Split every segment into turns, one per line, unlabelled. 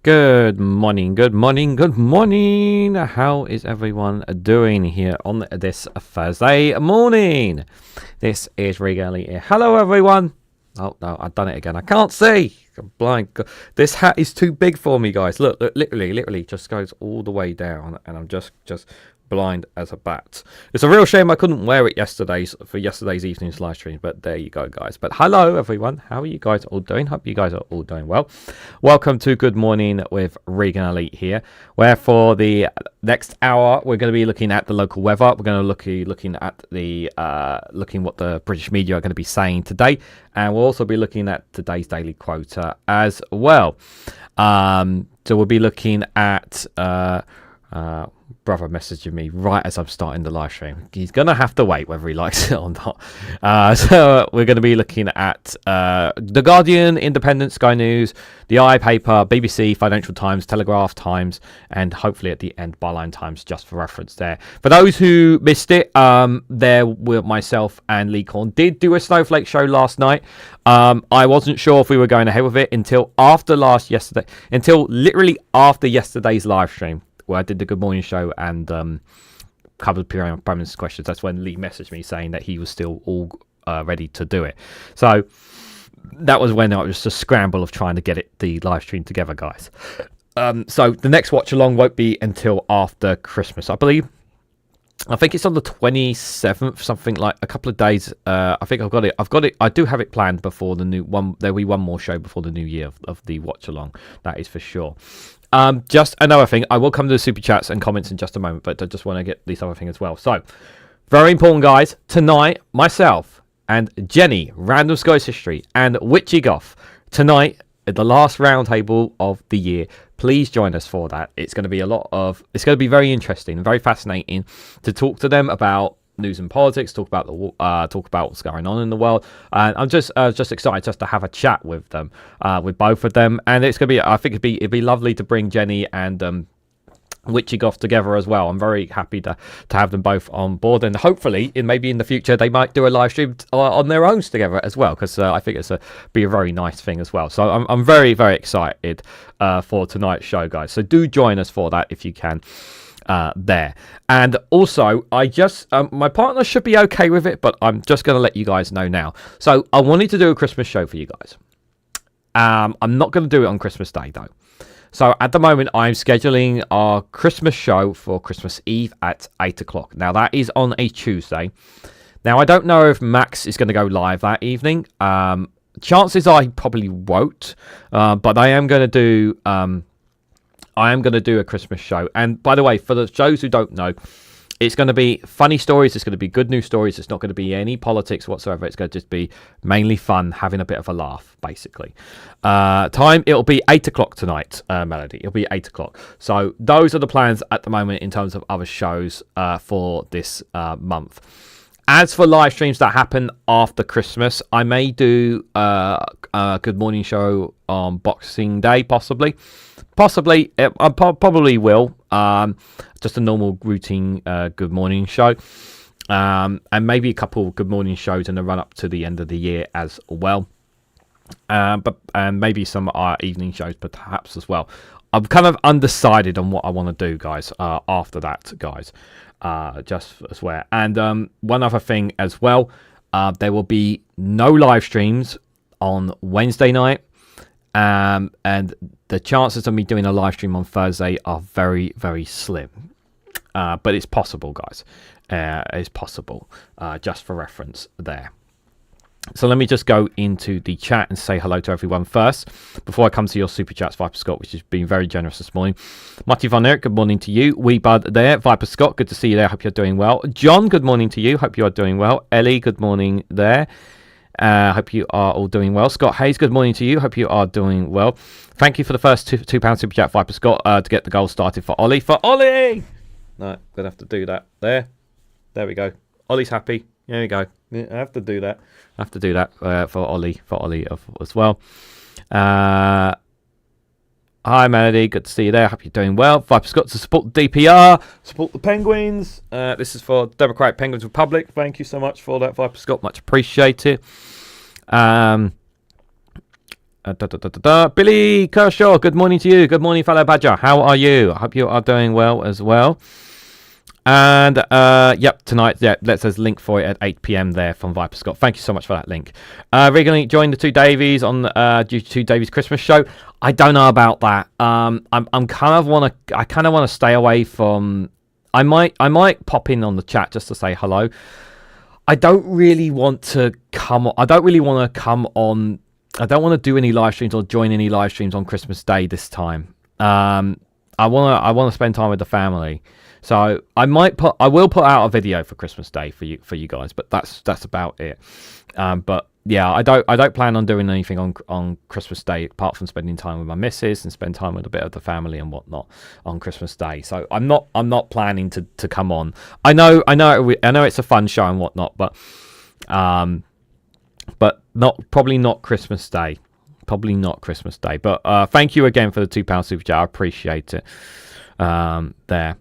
Good morning, good morning, good morning. How is everyone doing here on this Thursday morning? This is Reganelite here. Hello, everyone. Oh, no, I've done it again. I can't see. I'm blind. This hat is too big for me, guys. Look, literally just goes all the way down, and I'm just blind as a bat. It's a real shame I couldn't wear it for yesterday's evening's live stream, but there you go, guys. But hello, everyone. How are you guys all doing? Hope you guys are all doing well. Welcome to Good Morning with Reganelite here, where for the next hour we're going to be looking at the local weather. We're going to be looking at the looking what the British media are going to be saying today, and we'll also be looking at today's daily quota as well. So we'll be looking at brother messaging me right as I'm starting the live stream. He's gonna have to wait whether he likes it or not. So we're going to be looking at The Guardian, Independent, Sky News, the iPaper, BBC, Financial Times, Telegraph Times, and hopefully at the end Byline Times, just for reference there. For those who missed it, there were myself and Lee Corn did do a Snowflake show last night. I wasn't sure if we were going ahead with it until literally after yesterday's live stream, where I did the Good Morning show and covered Prime Minister's questions. That's when Lee messaged me saying that he was still all ready to do it. So that was when it was a scramble of trying to get the live stream together, guys. So the next watch along won't be until after Christmas, I believe. I think it's on the 27th, something like a couple of days. I think I've got it. I do have it planned before the new one. There'll be one more show before the new year of the watch along. That is for sure. Just another thing, I will come to the super chats and comments in just a moment, but I just want to get this other thing as well. So, very important, guys. Tonight, myself and Jenny, Random Scottish History, and Witchy Goth, tonight at the last roundtable of the year. Please join us for that. It's going to be it's going to be very interesting and very fascinating to talk to them about news and politics, talk about what's going on in the world, and I'm just excited just to have a chat with them, with both of them. And it's gonna be, I think it'd be lovely to bring Jenny and Witchy Goth together as well. I'm very happy to have them both on board, and hopefully maybe in the future they might do a live stream on their own together as well, because I think be a very nice thing as well. So I'm very, very excited for tonight's show, guys. So do join us for that if you can. There. And also, I just my partner should be okay with it, but I'm just going to let you guys know now. So I wanted to do a Christmas show for you guys, I'm not going to do it on Christmas Day though. So at the moment, I'm scheduling our Christmas show for Christmas Eve at 8 o'clock. Now that is on a Tuesday. Now I don't know if Max is going to go live that evening. Chances are he probably won't. But I am going to do. I am going to do a Christmas show. And by the way, for the shows who don't know, it's going to be funny stories. It's going to be good news stories. It's not going to be any politics whatsoever. It's going to just be mainly fun, having a bit of a laugh, basically. Time, it'll be 8 o'clock tonight, Melody. It'll be 8 o'clock. So those are the plans at the moment in terms of other shows for this month. As for live streams that happen after Christmas, I may do a Good Morning show on Boxing Day, possibly. I probably will. Just a normal routine Good Morning show. And maybe a couple Good Morning shows in the run up to the end of the year as well. And maybe some evening shows perhaps as well. I'm kind of undecided on what I want to do, guys, after that, guys. Just as well. And one other thing as well, there will be no live streams on Wednesday night. And the chances of me doing a live stream on Thursday are very, very slim. But it's possible, guys. It's possible. Just for reference there. So let me just go into the chat and say hello to everyone first before I come to your super chats, Viper Scott, which has been very generous this morning. Marty Von Eric, good morning to you. Wee Bud there. Viper Scott, good to see you there. Hope you're doing well. John, good morning to you. Hope you are doing well. Ellie, good morning there. Hope you are all doing well. Scott Hayes, good morning to you. Hope you are doing well. Thank you for the first £2 super chat, Viper Scott, to get the goal started for Ollie. For Ollie! No, going to have to do that. There we go. Ollie's happy. There we go. I have to do that. For Ollie as well. Hi, Melody. Good to see you there. Hope you're doing well. Viper Scott to support the DPR. Support the Penguins. This is for Democratic Penguins Republic. Thank you so much for that, Viper Scott. Much appreciated. Billy Kershaw. Good morning to you. Good morning, fellow Badger. How are you? I hope you are doing well as well. And yep, tonight, yeah, that says link for it at 8 p.m. there from Viper Scott. Thank you so much for that link. Reganelite joined the Two Davies on due to Two Davies Christmas show. I don't know about that. I kind of want to stay away from. I might pop in on the chat just to say hello. I don't really want to come on. I don't want to do any live streams or join any live streams on Christmas Day this time. I want to spend time with the family. So I will put out a video for Christmas Day for you guys, but that's about it. But yeah, I don't plan on doing anything on Christmas Day apart from spending time with my missus and spend time with a bit of the family and whatnot on Christmas Day. So I'm not planning to come on. I know it's a fun show and whatnot, but probably not Christmas Day. Probably not Christmas Day. But thank you again for the £2 super chat. I appreciate it. There.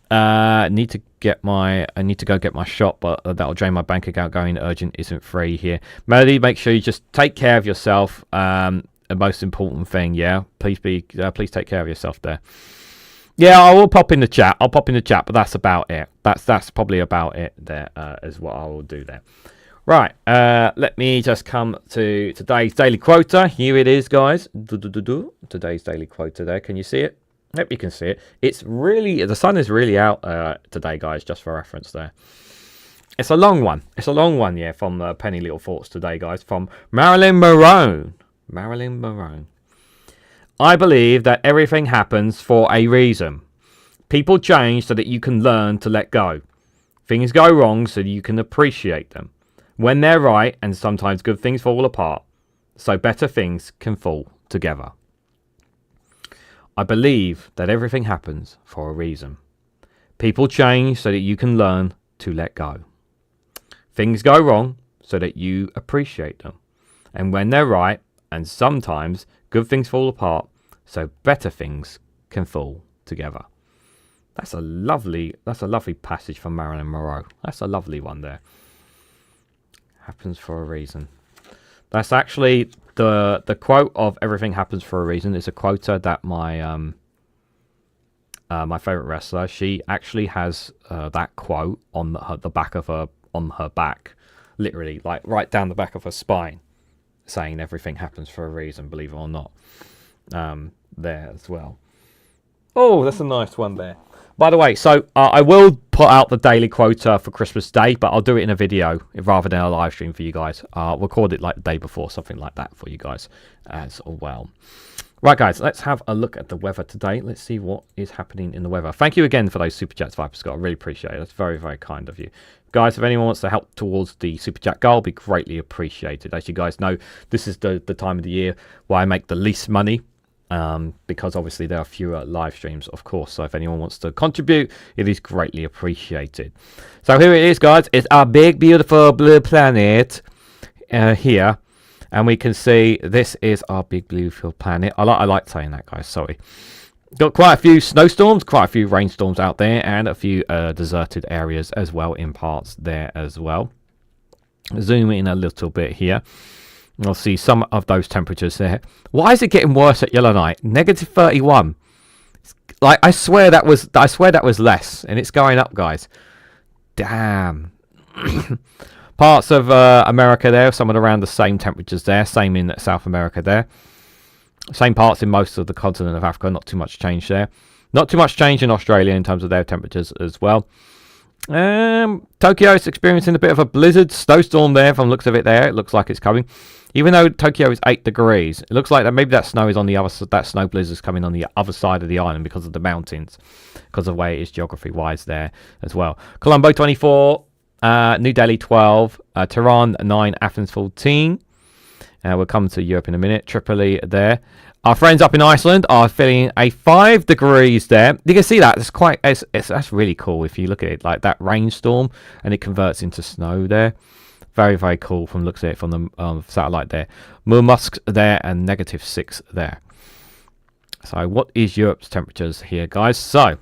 I need to go get my shot, but that'll drain my bank account. Going urgent isn't free here. Melody, make sure you just take care of yourself. The most important thing, yeah. Please take care of yourself there. Yeah, I will pop in the chat. I'll pop in the chat, but that's about it. That's probably about it there, is what I will do there. Right, let me just come to today's daily quota. Here it is, guys. Today's daily quota there. Can you see it? Yep, you can see it. It's really, the sun is really out today, guys, just for reference there. It's a long one. Yeah, from Penny Little Thoughts today, guys, from Marilyn Monroe. I believe that everything happens for a reason. People change so that you can learn to let go. Things go wrong so that you can appreciate them. When they're right, and sometimes good things fall apart, so better things can fall together. I believe that everything happens for a reason. People change so that you can learn to let go. Things go wrong so that you appreciate them. And when they're right, and sometimes good things fall apart, so better things can fall together. That's a lovely passage from Marilyn Monroe. That's a lovely one there. Happens for a reason. That's actually the quote of "Everything happens for a reason" is a quota that my my favorite wrestler, she actually has that quote on the back of her back, literally, like right down the back of her spine. saying everything happens for a reason, believe it or not. There as well. Oh, that's a nice one there. By the way, so I will put out the daily quota for Christmas Day, but I'll do it in a video rather than a live stream for you guys. I'll record it like the day before, something like that for you guys as well. Right, guys, let's have a look at the weather today. Let's see what is happening in the weather. Thank you again for those Super Chats, Viper Scott. I really appreciate it. That's very, very kind of you. Guys, if anyone wants to help towards the Super Chat goal, be greatly appreciated. As you guys know, this is the time of the year where I make the least money. Because obviously there are fewer live streams, of course. So if anyone wants to contribute, it is greatly appreciated. So here it is, guys. It's our big, beautiful blue planet here. And we can see this is our big, beautiful planet. I like saying that, guys. Sorry. Got quite a few snowstorms, quite a few rainstorms out there, and a few deserted areas as well in parts there as well. Zoom in a little bit here. I'll see some of those temperatures there. Why is it getting worse at Yellowknight? Negative 31. Like I swear that was less, and it's going up, guys. Damn. Parts of America there, some of around the same temperatures there. Same in South America there. Same parts in most of the continent of Africa. Not too much change there. Not too much change in Australia in terms of their temperatures as well. Tokyo is experiencing a bit of a blizzard snowstorm there. From the looks of it there, it looks like it's coming. Even though Tokyo is 8 degrees, it looks like that maybe that snow is on the other. That snow blizzard is coming on the other side of the island because of the mountains, because of the way it is geography-wise there as well. Colombo 24, New Delhi 12, Tehran 9, Athens 14. We'll come to Europe in a minute. Tripoli there. Our friends up in Iceland are feeling a 5 degrees there. You can see that. That's really cool if you look at it like that rainstorm and it converts into snow there. Very, very cool from looks at it from the satellite there. Murmansk there and negative 6 there. So what is Europe's temperatures here, guys? So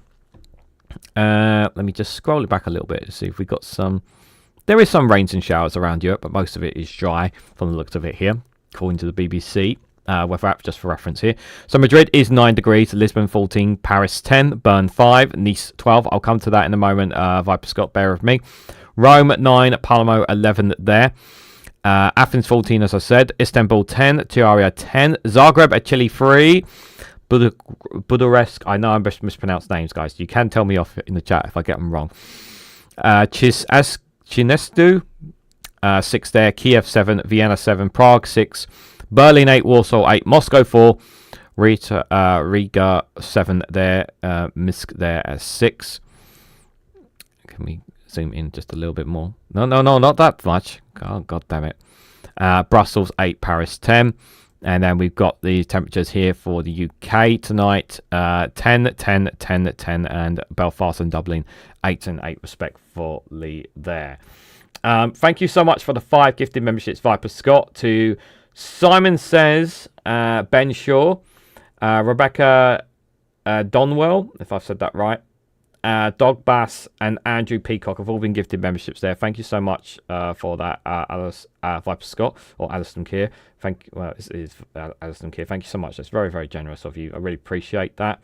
let me just scroll it back a little bit to see if we got some. There is some rains and showers around Europe, but most of it is dry from the looks of it here, according to the BBC. Weather app, just for reference here. So Madrid is 9 degrees, Lisbon 14, Paris 10, Bern 5, Nice 12. I'll come to that in a moment. Viper Scott, bear with me. Rome 9, Palermo 11 there. Athens 14, as I said. Istanbul 10, Tiaria 10, Zagreb at Chile 3. Budarest, I know I mispronounced names, guys. You can tell me off in the chat if I get them wrong. Chinestu 6 there. Kiev 7, Vienna 7, Prague 6, Berlin 8, Warsaw 8, Moscow 4, Riga 7 there, Minsk there at 6. Can we zoom in just a little bit more? No, not that much. Oh, God damn it. Brussels 8, Paris 10. And then we've got the temperatures here for the UK tonight. 10, 10, 10, 10, and Belfast and Dublin 8 and 8 respectively there. Thank you so much for the 5 gifted memberships, Viper Scott, to Simon Says, Ben Shaw, Rebecca Donwell, if I've said that right, Dog Bass, and Andrew Peacock have all been gifted memberships there. Thank you so much for that, Viper Scott, or Alison Keir. It is Alison Keir. Thank you so much. That's very, very generous of you. I really appreciate that.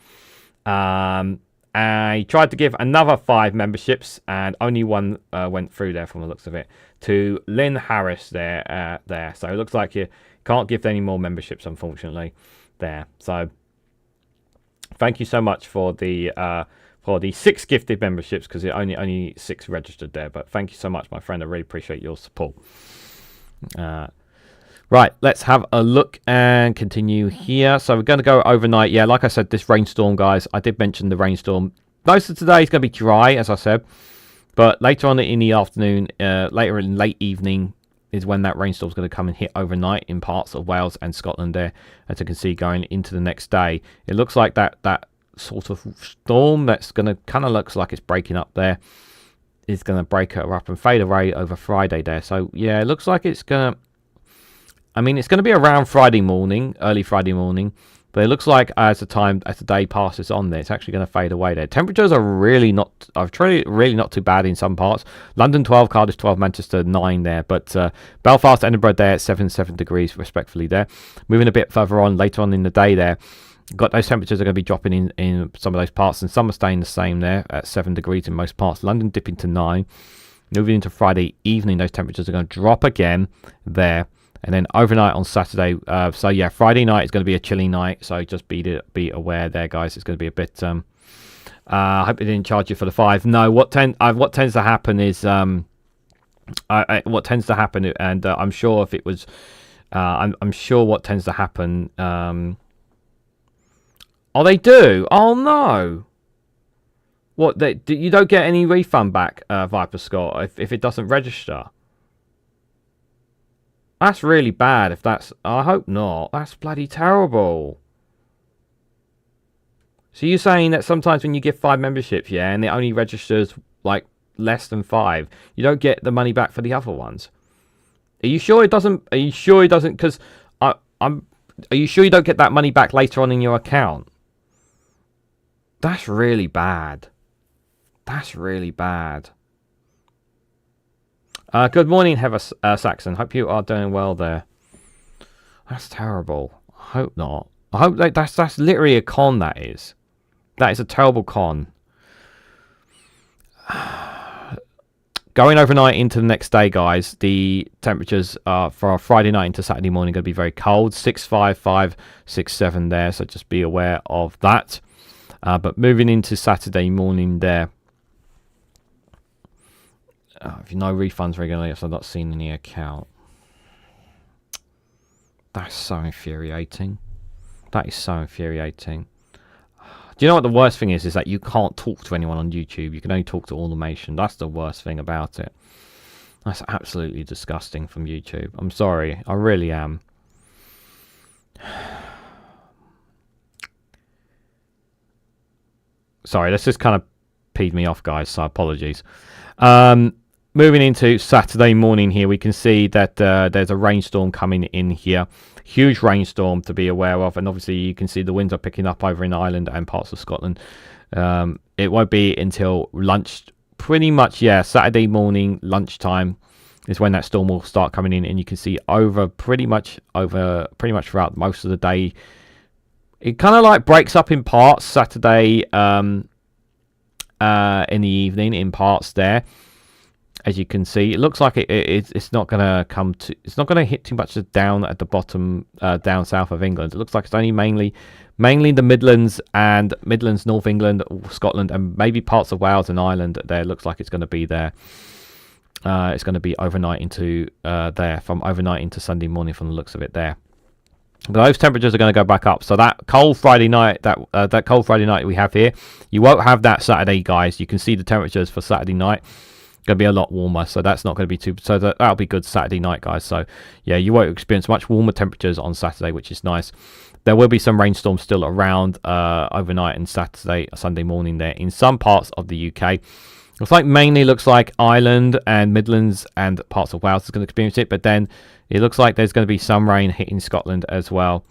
I tried to give another 5 memberships, and only one went through there from the looks of it, to Lynn Harris there. So it looks like you can't give any more memberships, unfortunately, there. So thank you so much for the 6 gifted memberships, because only 6 registered there. But thank you so much, my friend. I really appreciate your support. Right, let's have a look and continue here. So we're going to go overnight. Yeah, like I said, this rainstorm, guys, I did mention the rainstorm. Most of today is going to be dry, as I said. But later on in the afternoon, later in late evening, is when that rainstorm is going to come and hit overnight in parts of Wales and Scotland there. As you can see, going into the next day, it looks like that sort of storm that's going to kind of looks like it's breaking up there is going to break her up and fade away over Friday there. So, yeah, it looks like it's going to... I mean, it's going to be around Friday morning, early Friday morning, but it looks like as the day passes on there, it's actually going to fade away there. Temperatures are really not too bad in some parts. London 12, Cardiff 12, Manchester 9 there, but Belfast, Edinburgh there at 7 degrees respectively there. Moving a bit further on, later on in the day there, got those temperatures are going to be dropping in some of those parts, and some are staying the same there at 7 degrees in most parts. London dipping to 9. Moving into Friday evening, those temperatures are going to drop again there. and then overnight on Saturday. So yeah, Friday night is going to be a chilly night, so just be aware there, guys. It's going to be a bit. I hope they didn't charge you for the 5. No, what tends to happen is what tends to happen, and I'm sure if it was, I'm sure what tends to happen. Oh, they do. Oh no. What you don't get any refund back, Viper Scott, if it doesn't register. That's really bad. If that's, I hope not. That's bloody terrible. So you're saying that sometimes when you give 5 memberships, yeah, and it only registers like less than 5, you don't get the money back for the other ones. Are you sure it doesn't? Are you sure it doesn't? Because I'm. Are you sure you don't get that money back later on in your account? That's really bad. That's really bad. Good morning, Heather Saxon. Hope you are doing well there. That's terrible. I hope not. I hope that's literally a con. That is a terrible con. Going overnight into the next day, guys. The temperatures for Friday night into Saturday morning going to be very cold. 6.5, 5, 6, 7 there. So just be aware of that. But moving into Saturday morning there. If you know refunds regularly, I've not seen any account. That's so infuriating. That is so infuriating. Do you know what the worst thing is? Is that you can't talk to anyone on YouTube. You can only talk to Automation. That's the worst thing about it. That's absolutely disgusting from YouTube. I'm sorry. I really am. Sorry, this just kind of peed me off, guys, so apologies. Moving into Saturday morning here, we can see that there's a rainstorm coming in here. Huge rainstorm to be aware of, and obviously you can see the winds are picking up over in Ireland and parts of Scotland. It won't be until lunch, pretty much, yeah, Saturday morning lunchtime is when that storm will start coming in, and you can see pretty much throughout most of the day. It kind of like breaks up in parts Saturday in the evening in parts there. As you can see, it looks like it's not going to it's not going to hit too much down at the bottom, down south of England. It looks like it's only mainly the Midlands and North England, Scotland, and maybe parts of Wales and Ireland. There, it looks like it's going to be there. It's going to be overnight into from overnight into Sunday morning from the looks of it there. But those temperatures are going to go back up. So that cold Friday night, that cold Friday night we have here, you won't have that Saturday, guys. You can see the temperatures for Saturday night. Going to be a lot warmer, so that's not going to be too. So that'll be good Saturday night, guys. So yeah, you won't experience much warmer temperatures on Saturday, which is nice. There will be some rainstorms still around overnight and Sunday morning there in some parts of the UK. Looks like Ireland and Midlands and parts of Wales is going to experience it, but then it looks like there's going to be some rain hitting Scotland as well.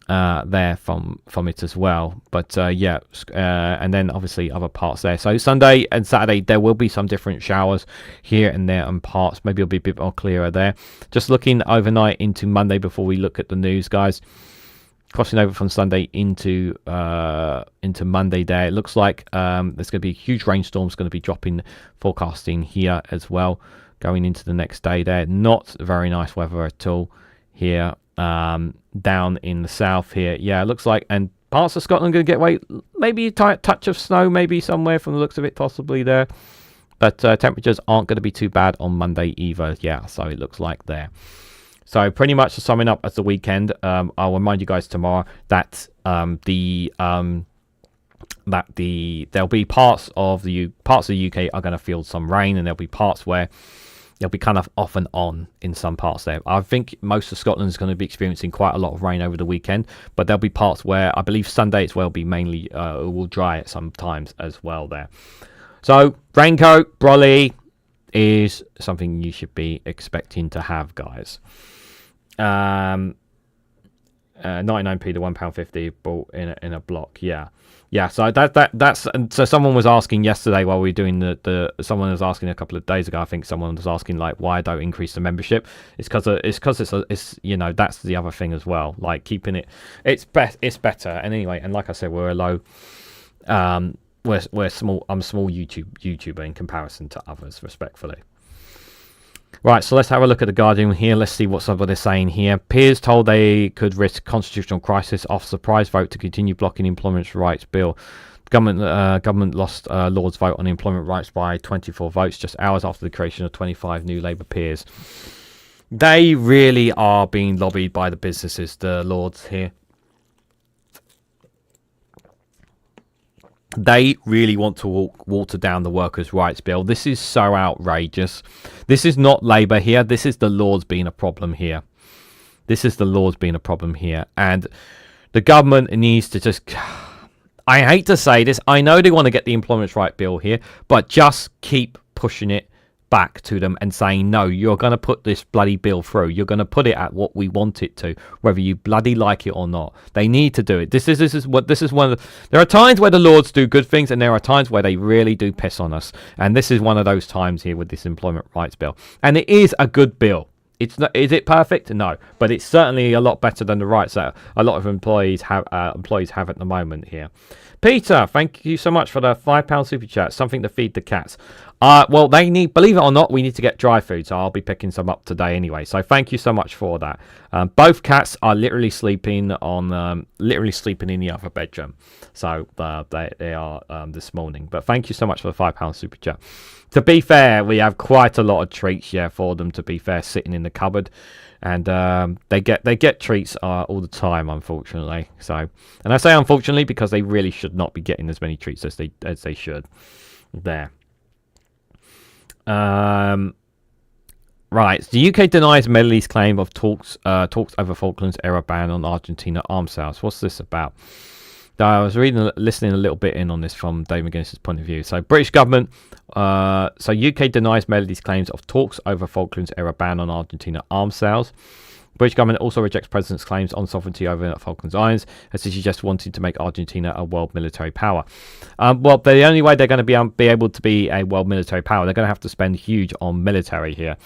There from it as well, but yeah, and then obviously other parts there. So Sunday and Saturday there will be some different showers here and there and parts. Maybe it'll be a bit more clearer there. Just looking overnight into Monday before we look at the news, guys. Crossing over from Sunday into Monday there, it looks like there's going to be huge rainstorms going to be dropping, forecasting here as well going into the next day there. Not very nice weather at all here. Down in the south here, yeah, it looks like, and parts of Scotland going to get maybe a touch of snow, maybe somewhere from the looks of it, possibly there, but temperatures aren't going to be too bad on Monday either. Yeah, so it looks like there. So pretty much summing up as the weekend, I'll remind you guys tomorrow that there'll be parts of the UK are going to feel some rain, and there'll be parts where they'll be kind of off and on in some parts there. I think most of Scotland is going to be experiencing quite a lot of rain over the weekend, but there'll be parts where I believe Sunday as well be mainly it will dry at some times as well there. So raincoat, brolly is something you should be expecting to have, guys. 99p to £1.50 bought in a block. Yeah, so that's so someone was asking yesterday while we were doing someone was asking a couple of days ago. I think someone was asking like why I don't increase the membership. It's because it's you know, that's the other thing as well. Like keeping it's better. And anyway, and like I said, we're a low we're small. I'm a small YouTuber in comparison to others, respectfully. Right, so let's have a look at the Guardian here. Let's see what they're saying here. Peers told they could risk constitutional crisis after surprise vote to continue blocking the employment rights bill. Government lost Lord's vote on employment rights by 24 votes just hours after the creation of 25 new Labour peers. They really are being lobbied by the businesses, the Lords here. They really want to water down the workers' rights bill. This is so outrageous. This is not Labour here. This is the Lords being a problem here. This is the Lords being a problem here. And the government needs to just... I hate to say this. I know they want to get the employment rights bill here, but just keep pushing it back to them and saying, no, you're going to put this bloody bill through. You're going to put it at what we want it to, whether you bloody like it or not. They need to do it. This is one of the, there are times where the Lords do good things, and there are times where they really do piss on us. And this is one of those times here with this employment rights bill. And it is a good bill. It's not, is it perfect? No, but it's certainly a lot better than the rights that a lot of employees have at the moment here. Peter, thank you so much for the £5 super chat. Something to feed the cats. Well, they need, believe it or not, we need to get dry food, so I'll be picking some up today anyway. So thank you so much for that. Both cats are literally sleeping in the other bedroom. So they are this morning. But thank you so much for the £5 super chat. To be fair, we have quite a lot of treats, for them. To be fair, sitting in the cupboard, and they get treats all the time, unfortunately. So, and I say unfortunately because they really should not be getting as many treats as they should. There. Right. The UK denies Medley's claim of talks over Falklands era ban on Argentina arms sales. What's this about? I was listening a little bit in on this from Dave McGuinness's point of view. So, British government, so UK denies Melody's claims of talks over Falklands era ban on Argentina arms sales. British government also rejects President's claims on sovereignty over Falklands Islands, as he suggests wanting to make Argentina a world military power. Well, the only way they're going to be able to be a world military power, they're going to have to spend huge on military here,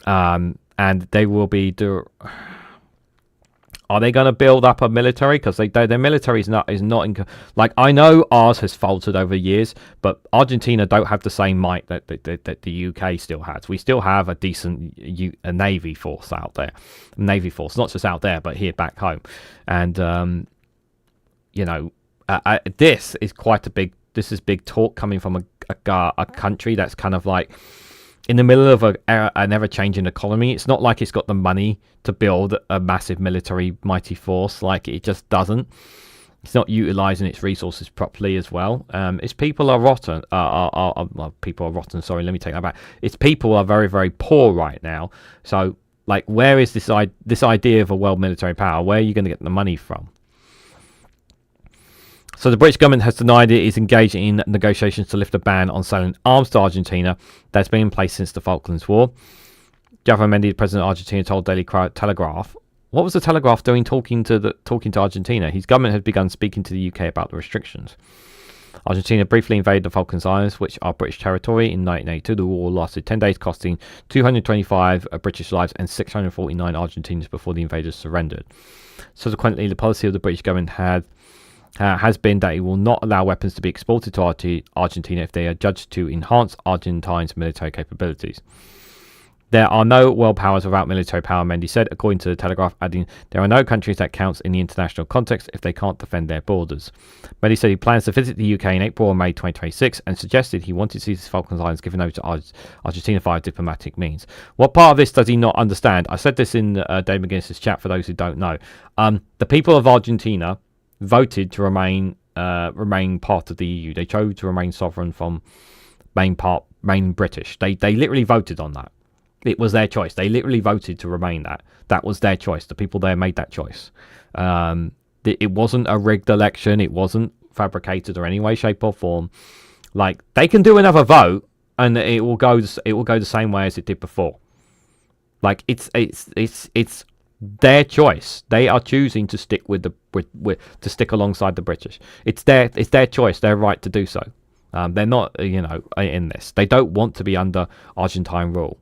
and they will be. Are they going to build up a military? Because their military is not like, I know ours has faltered over years, but Argentina don't have the same might that the UK still has. We still have a decent a navy force out there, navy force, not just out there, but here back home. And this is quite a big. This is big talk coming from a country that's kind of like in the middle of an ever-changing economy. It's not like it's got the money to build a massive military mighty force. Like, it just doesn't. It's not utilising its resources properly as well. Its people are rotten. People are rotten. Sorry, let me take that back. Its people are very, very poor right now. So, like, where is this idea of a world military power? Where are you going to get the money from? So the British government has denied it is engaging in negotiations to lift a ban on selling arms to Argentina that's been in place since the Falklands War. Javier Mendy, the president of Argentina, told Daily Telegraph. What was the Telegraph doing talking to Argentina? His government had begun speaking to the UK about the restrictions. Argentina briefly invaded the Falklands Islands, which are British territory, in 1982. The war lasted 10 days, costing 225 British lives and 649 Argentinians before the invaders surrendered. Subsequently, the policy of the British government has been that it will not allow weapons to be exported to Argentina if they are judged to enhance Argentines' military capabilities. There are no world powers without military power, Mendy said, according to the Telegraph, adding, there are no countries that count in the international context if they can't defend their borders. Mendy said he plans to visit the UK in April or May 2026 and suggested he wanted to see the Falklands Islands given over to Argentina via diplomatic means. What part of this does he not understand? I said this in Dave McGuinness's chat for those who don't know. The people of Argentina voted to remain part of the EU. They chose to remain sovereign from main British. They literally voted on that. It was their choice. They literally voted to remain that. That was their choice. The people there made that choice. It wasn't a rigged election. It wasn't fabricated or any way, shape, or form. Like, they can do another vote, and it will go the same way as it did before. Like, it's their choice. They are choosing to stick to stick alongside the British. It's their choice. Their right to do so. They're not, in this. They don't want to be under Argentine rule.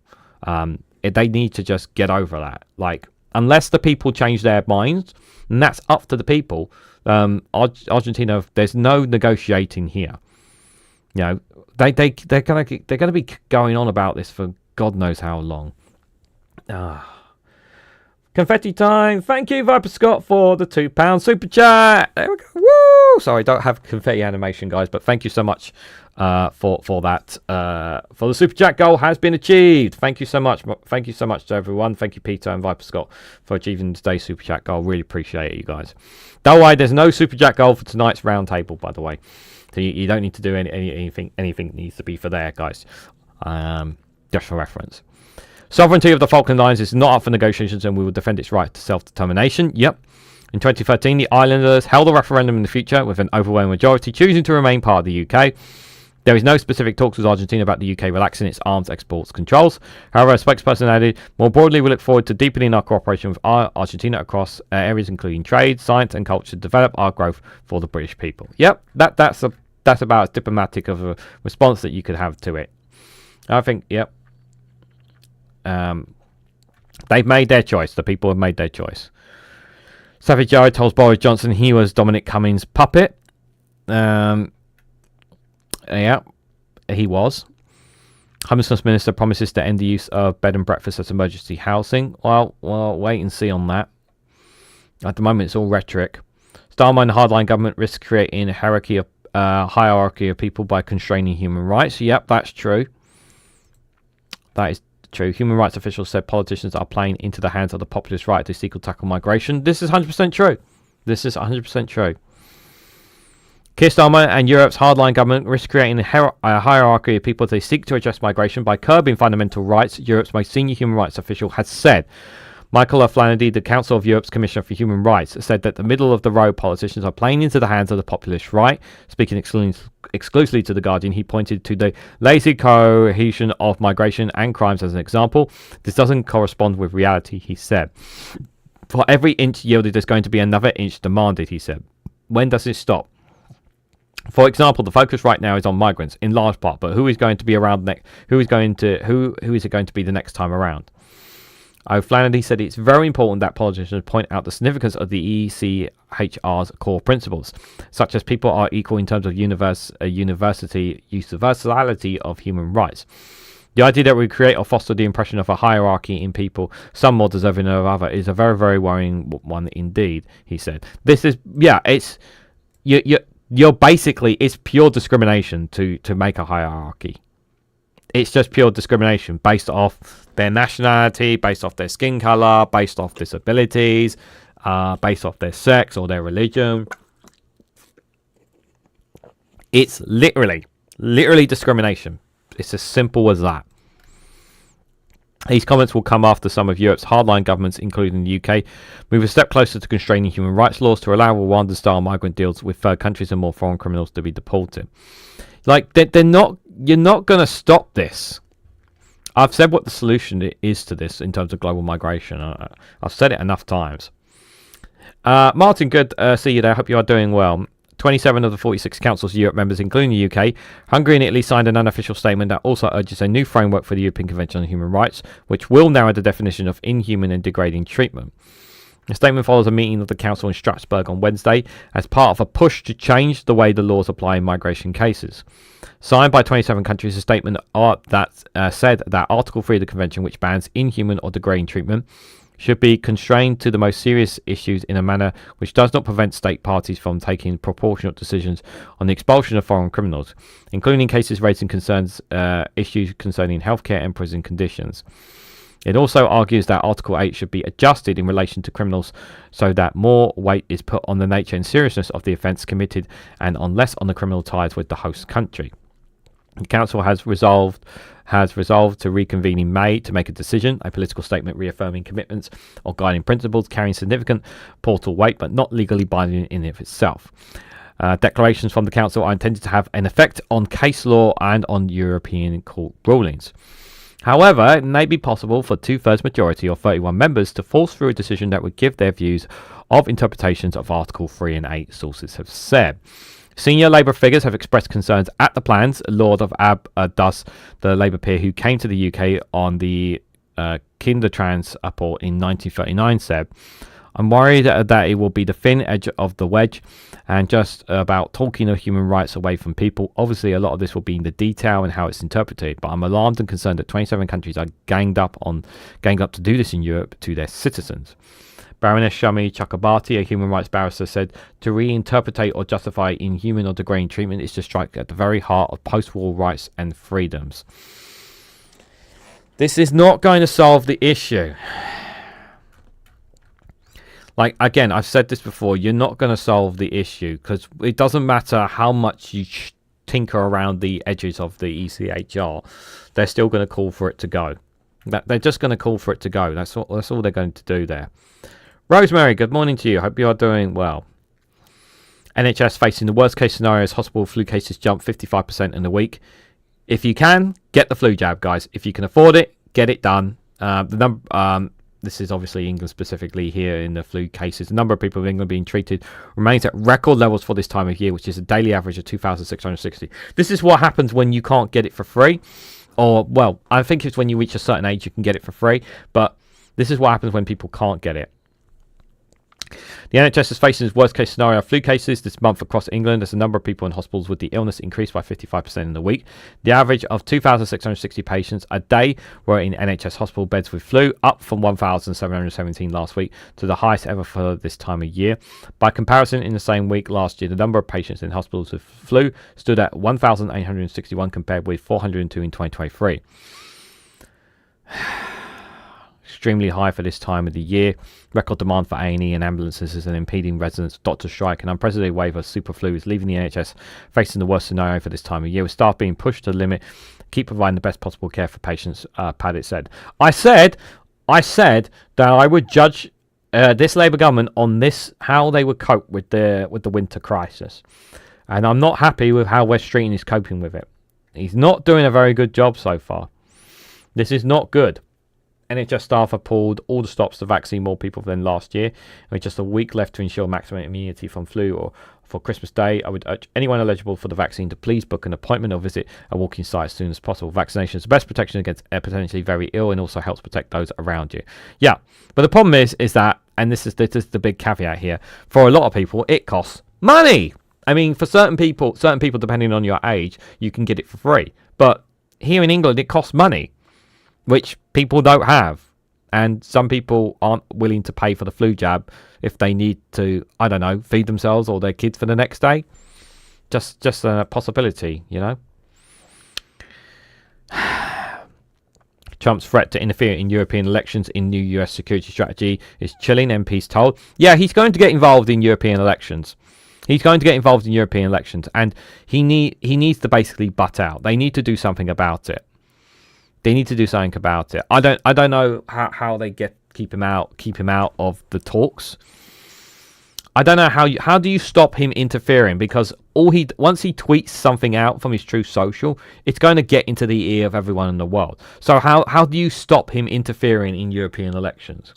They need to just get over that. Like, unless the people change their minds, and that's up to the people. Argentina, there's no negotiating here. They're gonna be going on about this for God knows how long. Confetti time. Thank you, Viper Scott, for the £2 super chat. There we go. Woo! Sorry, don't have confetti animation, guys, but thank you so much for that. For the super chat goal has been achieved. Thank you so much. Thank you so much to everyone. Thank you, Peter and Viper Scott, for achieving today's super chat goal. Really appreciate it, you guys. Don't worry, there's no super chat goal for tonight's round table, by the way. So you don't need to do anything. Anything needs to be for there, guys. Just for reference. Sovereignty of the Falkland Islands is not up for negotiations, and we will defend its right to self-determination. Yep. In 2013, the islanders held a referendum in the future with an overwhelming majority choosing to remain part of the UK. There is no specific talks with Argentina about the UK relaxing its arms exports controls. However, a spokesperson added, more broadly, we look forward to deepening our cooperation with Argentina across areas including trade, science and culture to develop our growth for the British people. Yep, that's about as diplomatic of a response that you could have to it. I think, yep. They've made their choice. The people have made their choice. Savage Joe tells Boris Johnson he was Dominic Cummings' puppet. Yeah, he was. Homelessness Minister promises to end the use of bed and breakfast as emergency housing. Well, wait and see on that. At the moment, it's all rhetoric. Starmer hardline government risks creating a hierarchy of people by constraining human rights. Yep, that's true. That is true. Human rights officials said politicians are playing into the hands of the populist right to seek or tackle migration. This is 100% true. This is 100% true. Keir Starmer and Europe's hardline government risk creating a hierarchy of people as they seek to address migration by curbing fundamental rights, Europe's most senior human rights official has said. Michael O'Flaherty, the Council of Europe's Commissioner for Human Rights, said that the middle-of-the-road politicians are playing into the hands of the populist right. Speaking exclusively to The Guardian, he pointed to the lazy cohesion of migration and crimes as an example. This doesn't correspond with reality, he said. For every inch yielded, there's going to be another inch demanded, he said. When does it stop? For example, the focus right now is on migrants, in large part, but who is going to be around next? Who is it going to be the next time around? O'Flaherty said it's very important that politicians point out the significance of the ECHR's core principles, such as people are equal in terms of universality of human rights. The idea that we create or foster the impression of a hierarchy in people, some more deserving than other, is a very, very worrying one indeed, he said. This is, yeah, it's, you're basically, it's pure discrimination to make a hierarchy. It's just pure discrimination based off their nationality, based off their skin color, based off disabilities, based off their sex or their religion. It's literally discrimination. It's as simple as that. These comments will come after some of Europe's hardline governments, including the UK, move a step closer to constraining human rights laws to allow Rwanda-style migrant deals with third countries and more foreign criminals to be deported. Like, you're not going to stop this. I've said what the solution is to this in terms of global migration. I've said it enough times. Martin, good see you there. Hope you are doing well. 27 of the 46 Councils of Europe members, including the UK, Hungary and Italy signed an unofficial statement that also urges a new framework for the European Convention on Human Rights, which will narrow the definition of inhuman and degrading treatment. The statement follows a meeting of the Council in Strasbourg on Wednesday as part of a push to change the way the laws apply in migration cases. Signed by 27 countries, the statement said that Article 3 of the Convention, which bans inhuman or degrading treatment, should be constrained to the most serious issues in a manner which does not prevent state parties from taking proportionate decisions on the expulsion of foreign criminals, including cases raising issues concerning healthcare and prison conditions. It also argues that Article 8 should be adjusted in relation to criminals so that more weight is put on the nature and seriousness of the offence committed and on less on the criminal ties with the host country. The Council has resolved to reconvene in May to make a decision, a political statement reaffirming commitments or guiding principles carrying significant portal weight but not legally binding in of itself. Declarations from the Council are intended to have an effect on case law and on European court rulings. However, it may be possible for two-thirds majority or 31 members to force through a decision that would give their views of interpretations of Article 3 and 8, sources have said. Senior Labour figures have expressed concerns at the plans. Lord of Dus, the Labour peer who came to the UK on the Kindertrans apport in 1939, said, I'm worried that it will be the thin edge of the wedge and just about talking of human rights away from people. Obviously, a lot of this will be in the detail and how it's interpreted, but I'm alarmed and concerned that 27 countries are ganged up to do this in Europe to their citizens. Baroness Shami Chakrabarti, a human rights barrister, said to reinterpret or justify inhuman or degrading treatment is to strike at the very heart of post-war rights and freedoms. This is not going to solve the issue. Like, again, I've said this before, you're not going to solve the issue because it doesn't matter how much you tinker around the edges of the ECHR, they're still going to call for it to go. They're just going to call for it to go. That's all they're going to do there. Rosemary, good morning to you. Hope you are doing well. NHS facing the worst case scenarios. Hospital flu cases jump 55% in a week. If you can, get the flu jab, guys. If you can afford it, get it done. This is obviously England specifically here in the flu cases. The number of people in England being treated remains at record levels for this time of year, which is a daily average of 2,660. This is what happens when you can't get it for free. Or, well, I think it's when you reach a certain age you can get it for free. But this is what happens when people can't get it. The NHS is facing its worst case scenario of flu cases this month across England as the number of people in hospitals with the illness increased by 55% in the week. The average of 2,660 patients a day were in NHS hospital beds with flu, up from 1,717 last week to the highest ever for this time of year. By comparison, in the same week last year, the number of patients in hospitals with flu stood at 1,861 compared with 402 in 2023. Extremely high for this time of the year. Record demand for A&E and ambulances is an impeding residents. Doctor strike. An unprecedented wave of super flu is leaving the NHS facing the worst scenario for this time of year, with staff being pushed to the limit, keep providing the best possible care for patients. Padditt said. I said that I would judge this Labour government on this, how they would cope with the winter crisis, and I'm not happy with how Wes Streeting is coping with it. He's not doing a very good job so far. This is not good. NHS staff have pulled all the stops to vaccine more people than last year. With just a week left to ensure maximum immunity from flu or for Christmas Day, I would urge anyone eligible for the vaccine to please book an appointment or visit a walk-in site as soon as possible. Vaccination is the best protection against potentially very ill and also helps protect those around you. Yeah, but the problem is that, and this is the big caveat here, for a lot of people, it costs money. I mean, for certain people, depending on your age, you can get it for free. But here in England, it costs money, which people don't have, and some people aren't willing to pay for the flu jab if they need to, I don't know, feed themselves or their kids for the next day. Just a possibility, you know. Trump's threat to interfere in European elections in new US security strategy is chilling, MPs told. Yeah, he's going to get involved in European elections. He's going to get involved in European elections, and he needs to basically butt out. They need to do something about it. They need to do something about it. I don't know how they keep him out of the talks. I don't know how do you stop him interfering, because once he tweets something out from his Truth Social, it's going to get into the ear of everyone in the world. So how do you stop him interfering in European elections?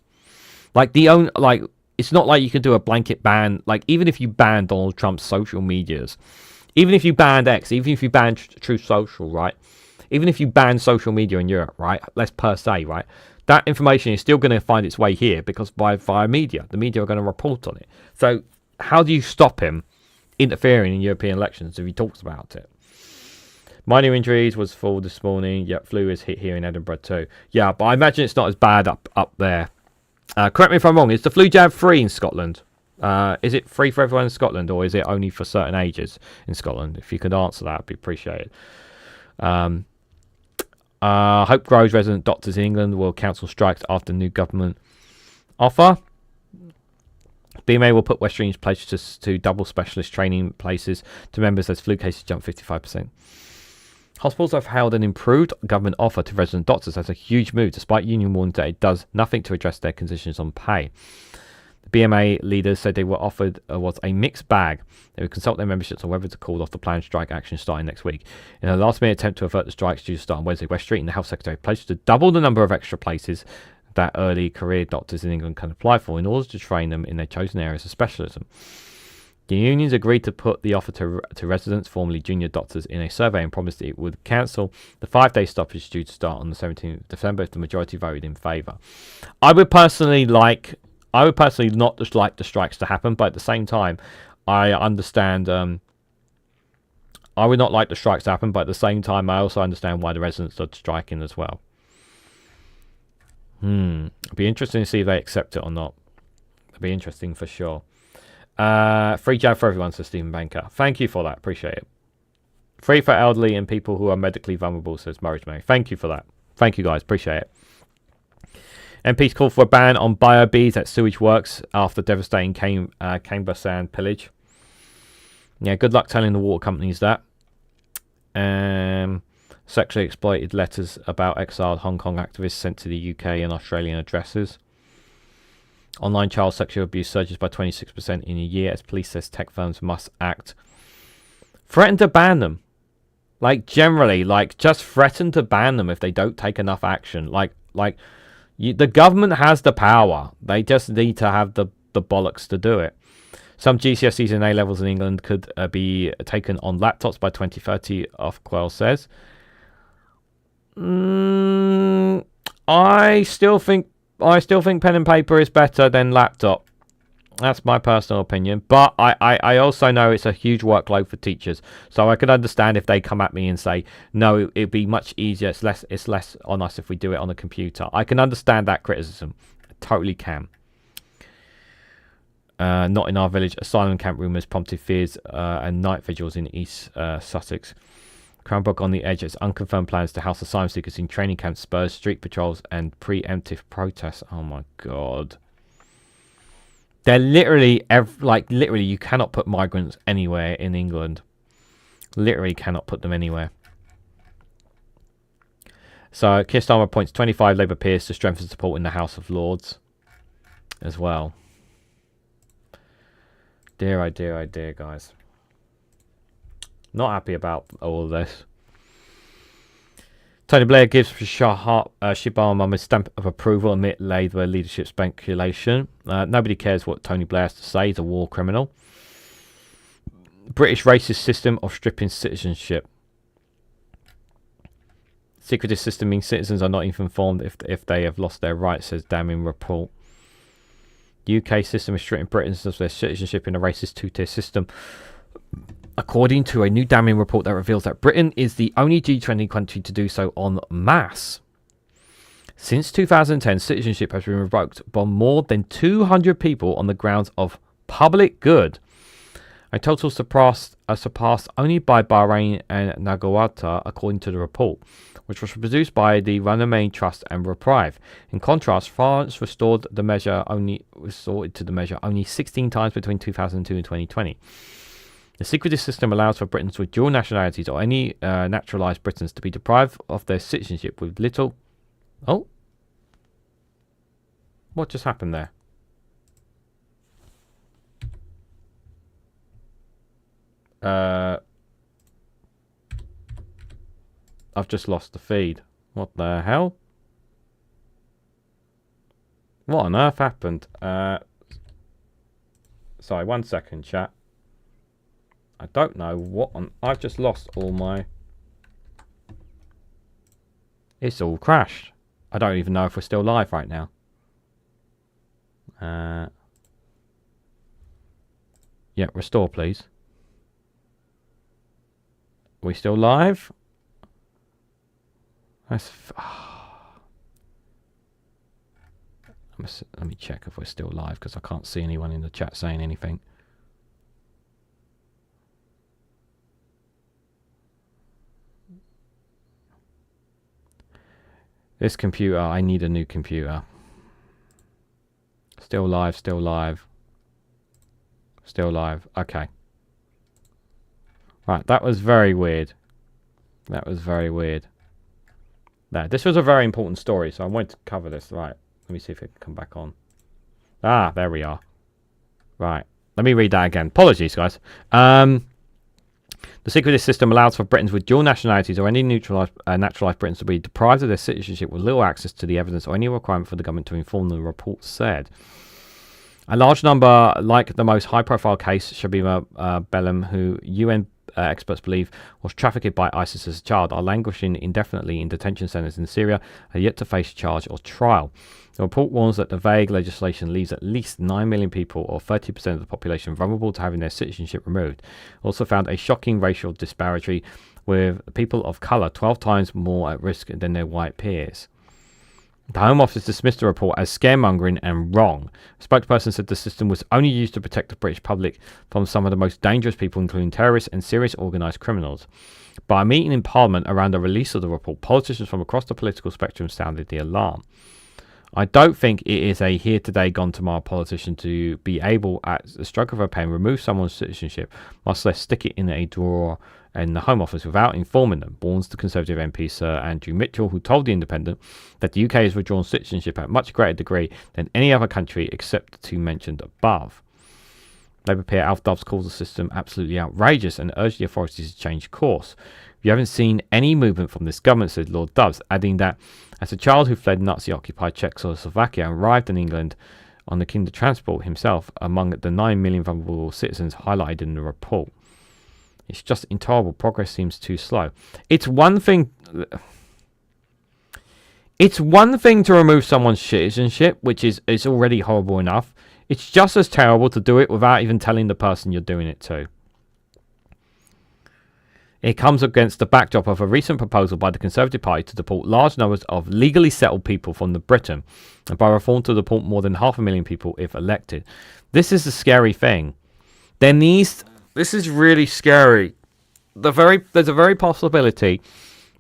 It's not like you can do a blanket ban. Like, even if you ban Donald Trump's social medias, even if you banned X, even if you banned Truth Social, right? Even if you ban social media in Europe, right, let's per se, right, that information is still going to find its way here because via media. The media are going to report on it. So how do you stop him interfering in European elections if he talks about it? Minor injuries was full this morning. Yep, flu is hit here in Edinburgh too. Yeah, but I imagine it's not as bad up there. Correct me if I'm wrong. Is the flu jab free in Scotland? Is it free for everyone in Scotland, or is it only for certain ages in Scotland? If you could answer that, I'd be appreciated. Hope grows. Resident doctors in England will cancel strikes after new government offer. BMA will put West Stream's pledge to double specialist training places to members as flu cases jump 55%. Hospitals have held an improved government offer to resident doctors as a huge move, despite union warnings that it does nothing to address their conditions on pay. The BMA leaders said they were offered was a mixed bag. They would consult their memberships on whether to call off the planned strike action starting next week. In a last-minute attempt to avert the strikes due to start on Wednesday, West Street and the Health Secretary pledged to double the number of extra places that early career doctors in England can apply for in order to train them in their chosen areas of specialism. The unions agreed to put the offer to residents, formerly junior doctors, in a survey and promised it would cancel the 5-day stoppage due to start on the 17th of December if the majority voted in favour. I would personally like I would personally not just like the strikes to happen, but at the same time, I understand. I would not like the strikes to happen, but at the same time, I also understand why the residents are striking as well. It'd be interesting to see if they accept it or not. It'd be interesting for sure. Free jab for everyone, says Stephen Banker. Thank you for that. Appreciate it. Free for elderly and people who are medically vulnerable, says Murray May. Thank you for that. Thank you, guys. Appreciate it. MPs call for a ban on bio-bees at sewage works after devastating Canberra sand pillage. Yeah, good luck telling the water companies that. Sexually exploited letters about exiled Hong Kong activists sent to the UK and Australian addresses. Online child sexual abuse surges by 26% in a year as police says tech firms must act. Threaten to ban them. Like, generally, like, just threaten to ban them if they don't take enough action. The government has the power. They just need to have the bollocks to do it. Some GCSEs and A-levels in England could be taken on laptops by 2030, Ofquell says. I still think pen and paper is better than laptop. That's my personal opinion. But I also know it's a huge workload for teachers. So I could understand if they come at me and say, no, it'd be much easier. It's less on us if we do it on a computer. I can understand that criticism. I totally can. Not in our village. Asylum camp rumours prompted fears and night vigils in East Sussex. Cranbrook on the edge has unconfirmed plans to house asylum seekers in training camps, spurs, street patrols and preemptive protests. Oh my god. They're literally, literally you cannot put migrants anywhere in England. Literally cannot put them anywhere. So Keir Starmer appoints 25 Labour peers to strengthen support in the House of Lords as well. Dear, oh dear, oh dear, guys. Not happy about all of this. Tony Blair gives Shibama a stamp of approval amid Labour leadership speculation. Nobody cares what Tony Blair has to say. He's a war criminal. British racist system of stripping citizenship. Secretive system means citizens are not even informed if they have lost their rights, says damning report. The UK system is stripping Britons of their citizenship in a racist two-tier system, according to a new damning report that reveals that Britain is the only G20 country to do so en masse. Since 2010, citizenship has been revoked by more than 200 people on the grounds of public good, a total surpassed only by Bahrain and Nagawata, according to the report, which was produced by the Runamain Trust and Reprieve. In contrast, France resorted to the measure only 16 times between 2002 and 2020. The secretive system allows for Britons with dual nationalities or any naturalised Britons to be deprived of their citizenship with little... Oh? What just happened there? I've just lost the feed. What the hell? What on earth happened? Sorry, 1 second, chat. I don't know what on... I've just lost all my... It's all crashed. I don't even know if we're still live right now. Yeah, restore, please. Are we still live? That's... Let me check if we're still live, because I can't see anyone in the chat saying anything. This computer, I need a new computer. Still live, still live. Still live. Okay. Right, that was very weird. That was very weird. Now, this was a very important story, so I wanted to cover this. Right, let me see if it can come back on. Ah, there we are. Right, let me read that again. Apologies, guys. The secretive system allows for Britons with dual nationalities or any naturalised Britons to be deprived of their citizenship with little access to the evidence or any requirement for the government to inform them, the report said. A large number, like the most high-profile case, Shabima Bellam, who UN experts believe was trafficked by ISIS as a child, are languishing indefinitely in detention centres in Syria, are yet to face charge or trial. The report warns that the vague legislation leaves at least 9 million people, or 30% of the population, vulnerable to having their citizenship removed. Also found a shocking racial disparity, with people of colour 12 times more at risk than their white peers. The Home Office dismissed the report as scaremongering and wrong. A spokesperson said the system was only used to protect the British public from some of the most dangerous people, including terrorists and serious organised criminals. By a meeting in Parliament around the release of the report, politicians from across the political spectrum sounded the alarm. I don't think it is a here today, gone tomorrow politician to be able, at the stroke of a pen, remove someone's citizenship, much less stick it in a drawer in the Home Office without informing them, warns the Conservative MP Sir Andrew Mitchell, who told The Independent that the UK has withdrawn citizenship at a much greater degree than any other country except the two mentioned above. Labour peer Alf Dobbs calls the system absolutely outrageous and urged the authorities to change course. "We haven't seen any movement from this government," said Lord Dobbs, adding that as a child who fled Nazi-occupied Czechoslovakia and arrived in England on the King of Transport himself among the 9 million vulnerable citizens highlighted in the report. It's just intolerable. Progress seems too slow. It's one thing to remove someone's citizenship, which is already horrible enough. It's just as terrible to do it without even telling the person you're doing it to. It comes against the backdrop of a recent proposal by the Conservative Party to deport large numbers of legally settled people from Britain, and by reform to deport more than 500,000 people if elected. This is a scary thing. This is really scary. There's a very possibility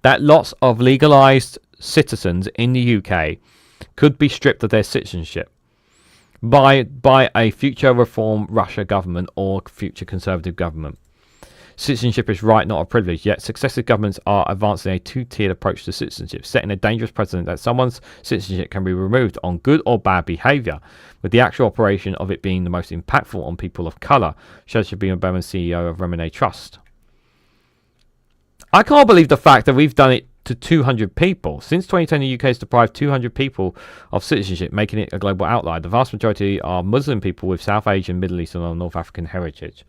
that lots of legalised citizens in the UK could be stripped of their citizenship by a future reform Russia government or future Conservative government. Citizenship is right, not a privilege, yet successive governments are advancing a two-tiered approach to citizenship, setting a dangerous precedent that someone's citizenship can be removed on good or bad behaviour, with the actual operation of it being the most impactful on people of colour, says Shabima Berman, CEO of Reganelite Trust. I can't believe the fact that we've done it to 200 people. Since 2010, the UK has deprived 200 people of citizenship, making it a global outlier. The vast majority are Muslim people with South Asian, Middle Eastern or North African heritage.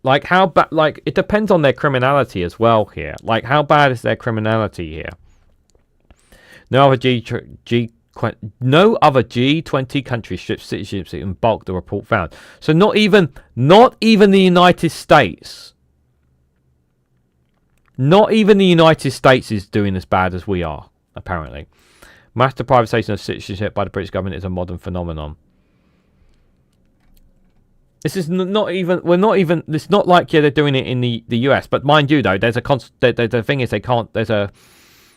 Like how bad? Like it depends on their criminality as well here. Like how bad is their criminality here? No other G20 country strips citizenship in bulk, the report found. So not even the United States. Not even the United States is doing as bad as we are, apparently. Mass deprivation of citizenship by the British government is a modern phenomenon. This is not even. We're not even. It's not like they're doing it in the US. But mind you, though, there's a the thing is they can't. They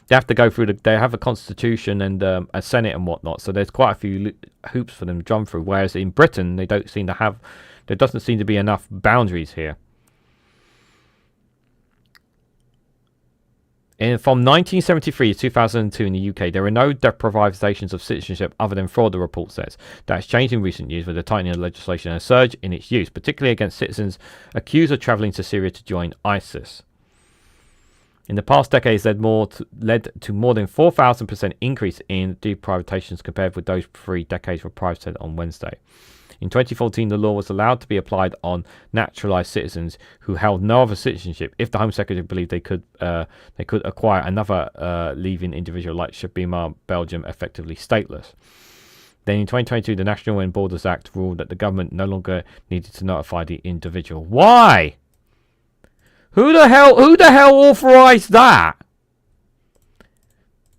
have to go through they have a constitution and a senate and whatnot. So there's quite a few hoops for them to jump through. Whereas in Britain, they don't seem to have. There doesn't seem to be enough boundaries here. From 1973 to 2002 in the UK, there were no deprivations of citizenship other than fraud, the report says. That has changed in recent years with the tightening of legislation and a surge in its use, particularly against citizens accused of travelling to Syria to join ISIS. In the past decades, led to more than 4,000% increase in deprivations compared with those 3 decades, Reprieve said on Wednesday. In 2014, the law was allowed to be applied on naturalised citizens who held no other citizenship if the Home Secretary believed they could acquire another leaving individual like Shabima, Belgium, effectively stateless. Then in 2022, the National and Borders Act ruled that the government no longer needed to notify the individual. Why? Who the hell authorised that?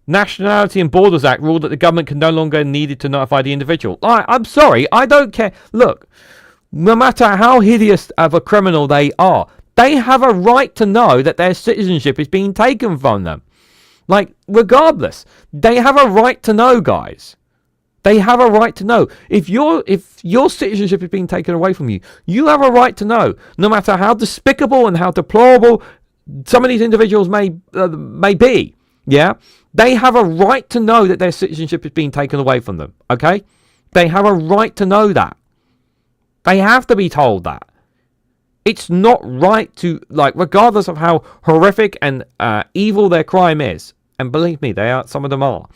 Nationality and Borders Act ruled that the government can no longer needed to notify the individual. I'm sorry, I don't care. Look, no matter how hideous of a criminal they are, they have a right to know that their citizenship is being taken from them. Like, regardless, they have a right to know, guys. They have a right to know. If your citizenship is being taken away from you, you have a right to know. No matter how despicable and how deplorable some of these individuals may be, yeah, they have a right to know that their citizenship is being taken away from them. Okay, they have a right to know that. They have to be told that. It's not right to, like, regardless of how horrific and evil their crime is, and believe me, some of them are.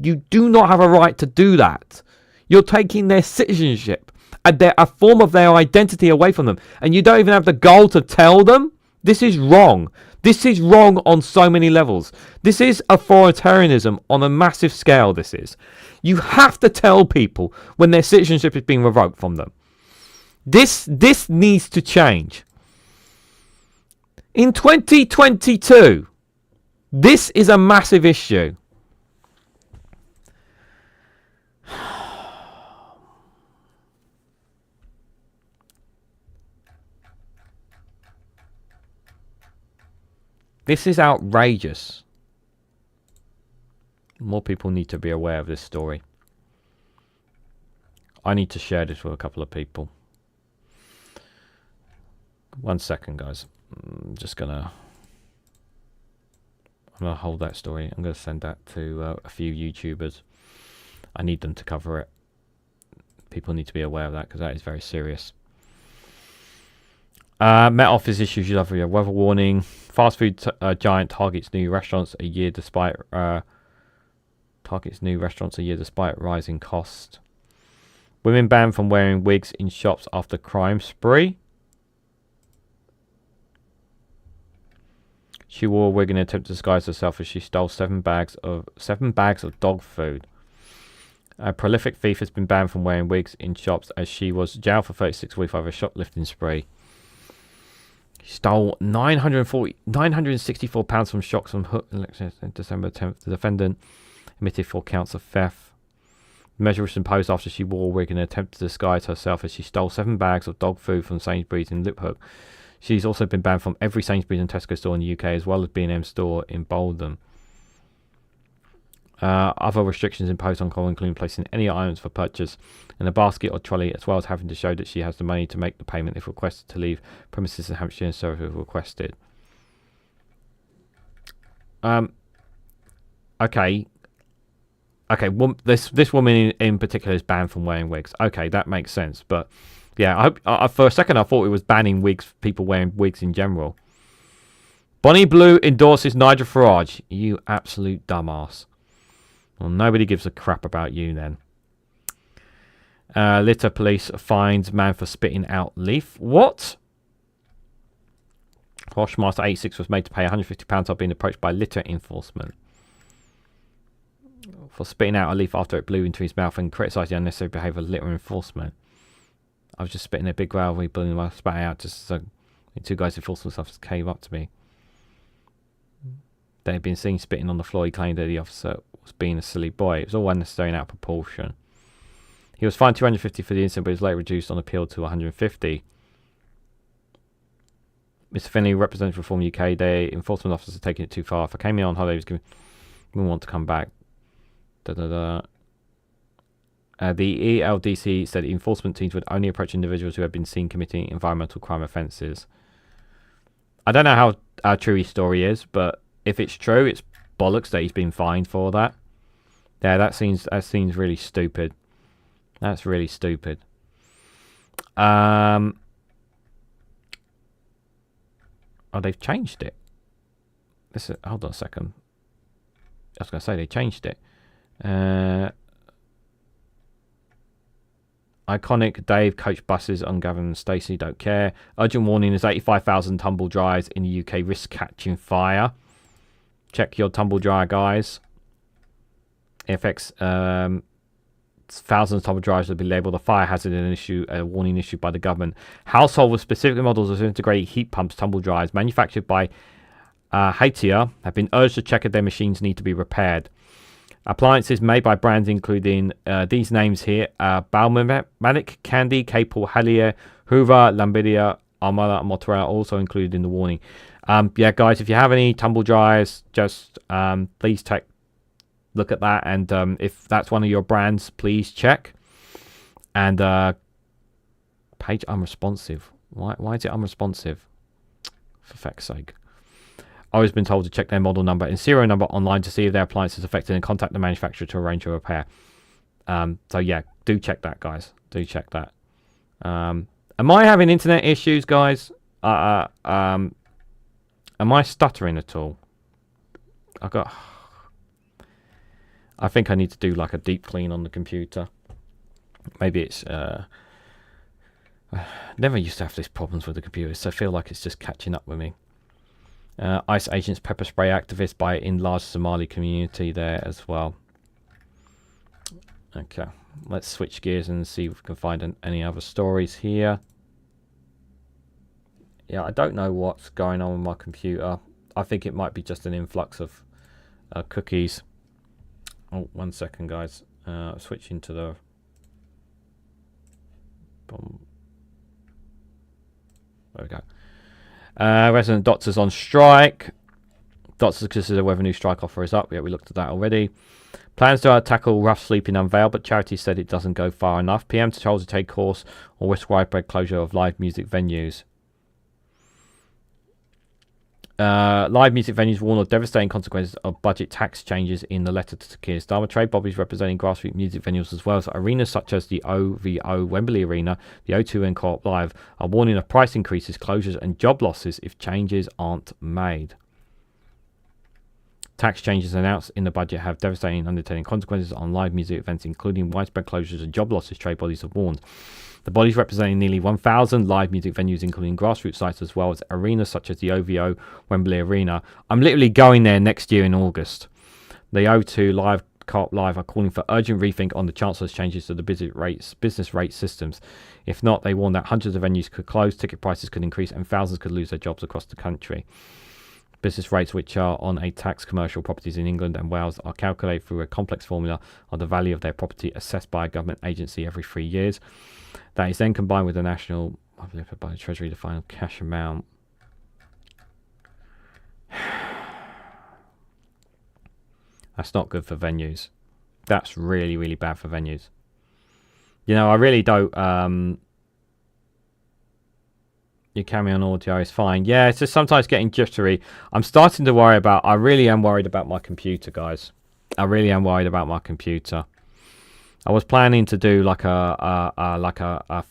You do not have a right to do that. You're taking their citizenship. and they're a form of their identity away from them, and you don't even have the goal to tell them. This is wrong. This is wrong on so many levels. This is authoritarianism on a massive scale. This is. You have to tell people when their citizenship is being revoked from them. This needs to change. In 2022, this is a massive issue. This is outrageous. More people need to be aware of this story. I need to share this with a couple of people. 1 second, guys. I'm gonna hold that story. I'm gonna send that to a few YouTubers. I need them to cover it. People need to be aware of that because that is very serious. Met Office issues a weather warning. Fast food giant targets new restaurants a year despite rising cost. Women banned from wearing wigs in shops after crime spree. She wore a wig in an attempt to disguise herself as she stole 7 bags of dog food. A prolific thief has been banned from wearing wigs in shops as she was jailed for 36 weeks over a shoplifting spree. She stole £964 from shops from Hook on December 10th. The defendant admitted 4 counts of theft. The measure was imposed after she wore a wig in an attempt to disguise herself as she stole 7 bags of dog food from Sainsbury's in Liphook. She's also been banned from every Sainsbury's and Tesco store in the UK, as well as B&M store in Bolton. Other restrictions imposed on Cole include placing any items for purchase in a basket or trolley, as well as having to show that she has the money to make the payment if requested to leave premises in Hampshire and service if requested. Okay. This woman in particular is banned from wearing wigs. Okay, that makes sense. But yeah, for a second I thought it was banning wigs, people wearing wigs in general. Bonnie Blue endorses Nigel Farage. You absolute dumbass. Well, nobody gives a crap about you then. Litter police finds man for spitting out leaf. What? Washmaster 86 was made to pay £150 after being approached by litter enforcement for spitting out a leaf after it blew into his mouth and criticised the unnecessary behaviour of litter enforcement. I was just spitting a big growl when he blew my spat out just so the 2 guys enforcement officers came up to me. They had been seen spitting on the floor. He claimed that the officer was being a silly boy. It was all unnecessary and out of proportion. He was fined £250 for the incident, but was later reduced on appeal to £150. Mr. Finley, representative of Reform UK, the enforcement officers are taking it too far. If I came here on holiday, he was giving, we want to come back. The ELDC said enforcement teams would only approach individuals who had been seen committing environmental crime offences. I don't know how true his story is, but if it's true, it's bollocks that he's been fined for that. Yeah, that seems really stupid. That's really stupid. Oh, they've changed it. Hold on a second. I was going to say they changed it. Iconic Dave coach buses on Gavin and Stacey don't care. Urgent warning: there's 85,000 tumble dryers in the UK risk catching fire. Check your tumble dryer, guys. FX thousands of tumble dryers will be labelled a fire hazard and a warning issued by the government. Household with specific models of integrated heat pumps tumble dryers manufactured by Hatia have been urged to check if their machines need to be repaired. Appliances made by brands including these names here: Balmatic, Candy, Capel, Halier, Hoover, Lambidia, Armada, and Mozzarella, also included in the warning. Yeah, guys, if you have any tumble dryers, just please look at that, and if that's one of your brands, please check. And page unresponsive. Why is it unresponsive? For feck's sake. Always been told to check their model number and serial number online to see if their appliance is affected and contact the manufacturer to arrange a repair. So yeah, do check that, guys. Do check that. Am I having internet issues, guys? Am I stuttering at all? I think I need to do like a deep clean on the computer. Maybe it's Never used to have these problems with the computers, so I feel like it's just catching up with me. ICE agents pepper spray activists by enlarged Somali community there as well. Okay, let's switch gears and see if we can find any other stories here. Yeah, I don't know what's going on with my computer. I think it might be just an influx of cookies. Oh, 1 second, guys. Switching to the... Boom. There we go. Resident doctors on strike. Doctors consider whether new strike offer is up. Yeah, we looked at that already. Plans to tackle rough sleeping unveiled, but charity said it doesn't go far enough. PM told to take course or risk widespread closure of live music venues. Live music venues warn of devastating consequences of budget tax changes in the letter to Keir Starmer. Trade bodies representing grassroots music venues as well as arenas such as the OVO Wembley Arena, the O2 and Co-op Live are warning of price increases, closures and job losses if changes aren't made. Tax changes announced in the budget have devastating unintended consequences on live music events, including widespread closures and job losses, trade bodies have warned. The bodies representing nearly 1,000 live music venues, including grassroots sites as well as arenas such as the OVO Wembley Arena. I'm literally going there next year in August. The O2 Live, Co-op Live are calling for urgent rethink on the Chancellor's changes to the business rate systems. If not, they warn that hundreds of venues could close, ticket prices could increase, and thousands could lose their jobs across the country. Business rates, which are on a tax commercial properties in England and Wales, are calculated through a complex formula on the value of their property assessed by a government agency every 3 years. That is then combined with the national, by the Treasury, the final cash amount. That's not good for venues. That's really, really bad for venues. You know, I really don't... Your cameo on audio is fine. Yeah, it's just sometimes getting jittery. I'm starting to worry about... I really am worried about my computer, guys. I really am worried about my computer. I was planning to do like a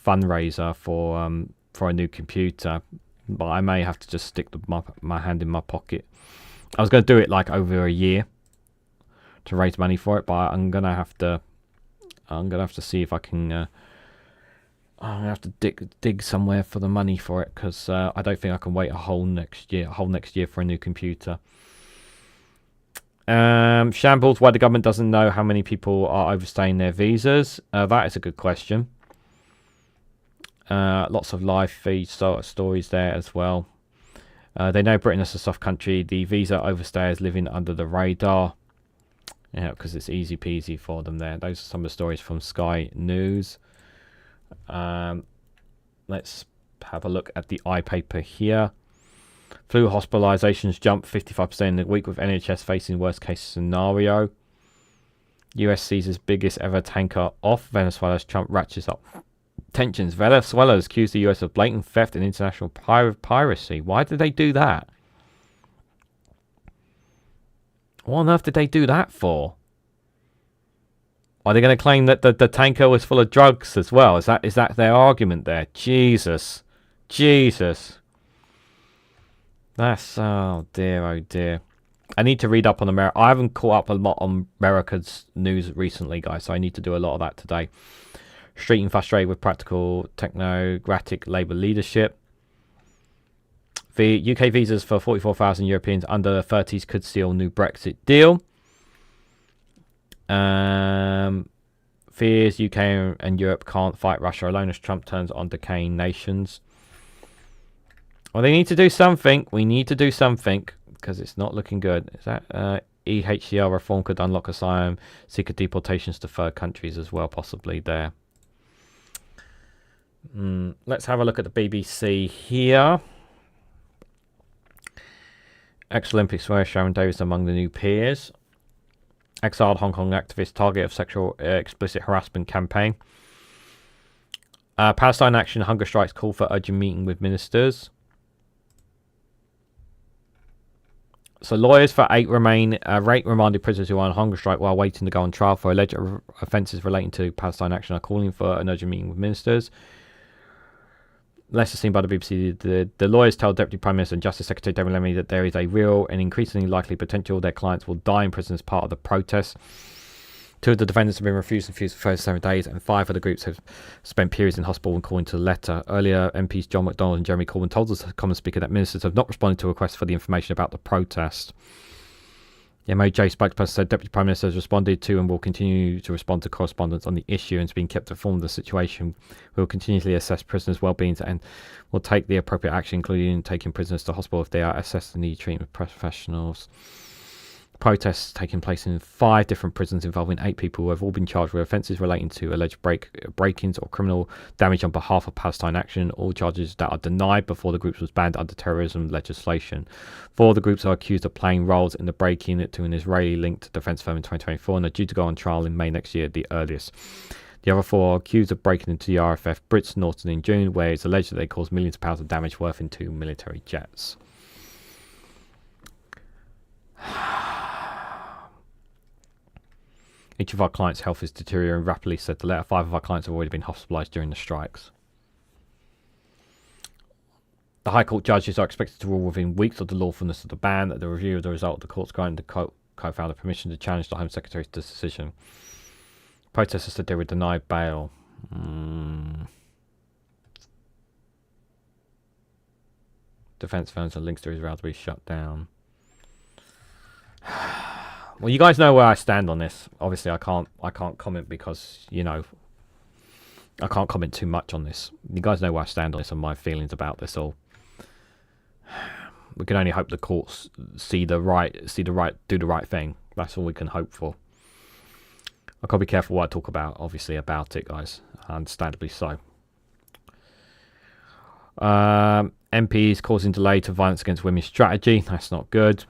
fundraiser for a new computer, but I may have to just stick my hand in my pocket. I was going to do it like over a year to raise money for it, but I'm gonna have to see if I can. I'm gonna have to dig somewhere for the money for it because I don't think I can wait a whole next year for a new computer. Shambles, why the government doesn't know how many people are overstaying their visas. That is a good question. Lots of live feed stories there as well. They know Britain is a soft country. The visa overstayers living under the radar. Yeah, because it's easy peasy for them there. Those are some of the stories from Sky News. Let's have a look at the iPaper here. Flu hospitalizations jumped 55% in the week with NHS facing worst case scenario. US seizes biggest ever tanker off Venezuela as Trump ratchets up tensions. Venezuela has accused the US of blatant theft and international piracy. Why did they do that? What on earth did they do that for? Are they going to claim that the tanker was full of drugs as well? Is that their argument there? Jesus. That's, oh dear. I need to read up on America. I haven't caught up a lot on America's news recently, guys, so I need to do a lot of that today. Streeting frustrated with practical technocratic Labour leadership. The UK visas for 44,000 Europeans under 30s could seal new Brexit deal. Fears UK and Europe can't fight Russia alone as Trump turns on decaying nations. Well, they need to do something. We need to do something because it's not looking good. Is that EHCL reform could unlock asylum seeker deportations to third countries as well, possibly there. Let's have a look at the BBC here. Ex-Olympic swimmer Sharon Davis among the new peers. Exiled Hong Kong activist target of sexual explicit harassment campaign. Palestine Action hunger strikes call for urgent meeting with ministers. So lawyers for eight remanded prisoners who are on hunger strike while waiting to go on trial for alleged offences relating to Palestine Action are calling for an urgent meeting with ministers. Less seen by the BBC, the lawyers tell Deputy Prime Minister and Justice Secretary David Lemmy that there is a real and increasingly likely potential their clients will die in prison as part of the protests 2 of the defendants have been refused and fused for 37 days, and 5 of the groups have spent periods in hospital according to the letter. Earlier, MPs John McDonnell and Jeremy Corbyn told the Commons Speaker that ministers have not responded to requests for the information about the protest. The MOJ spokesperson said Deputy Prime Minister has responded to and will continue to respond to correspondence on the issue and has been kept informed of the situation. We will continuously assess prisoners' well-being and will take the appropriate action, including taking prisoners to hospital if they are assessed and need treatment professionals. Protests taking place in 5 different prisons involving 8 people who have all been charged with offences relating to alleged break-ins or criminal damage on behalf of Palestine Action, all charges that are denied before the groups was banned under terrorism legislation. 4 of the groups are accused of playing roles in the break-in to an Israeli-linked defence firm in 2024 and are due to go on trial in May next year at the earliest. The other 4 are accused of breaking into the RFF Brits Norton in June, where it's alleged that they caused millions of pounds of damage worth in 2 military jets. Each of our clients' health is deteriorating rapidly, said the letter. 5 of our clients have already been hospitalised during the strikes. The High Court judges are expected to rule within weeks of the lawfulness of the ban. The review of the result of the court's granted the co-founder permission to challenge the Home Secretary's decision. Protesters said they were denied bail. Defence firms and links to Israel to be shut down. Well, you guys know where I stand on this. Obviously, I can't comment because, you know, I can't comment too much on this. You guys know where I stand on this and my feelings about this all. We can only hope the courts do the right thing. That's all we can hope for. I've got to be careful what I talk about, obviously, about it, guys. Understandably so. MPs causing delay to violence against women strategy. That's not good.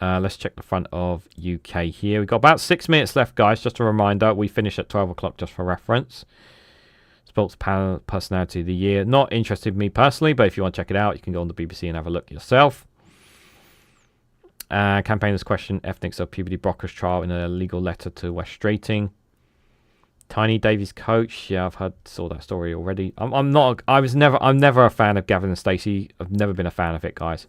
Let's check the front of UK here. We've got about 6 minutes left, guys. Just a reminder, we finish at 12 o'clock just for reference. Sports Personality of the Year. Not interested in me personally, but if you want to check it out, you can go on the BBC and have a look yourself. Campaigners question ethics of puberty blockers trial in a legal letter to West Streeting. Tiny Davies coach. Yeah, saw that story already. I'm never a fan of Gavin and Stacey. I've never been a fan of it, guys.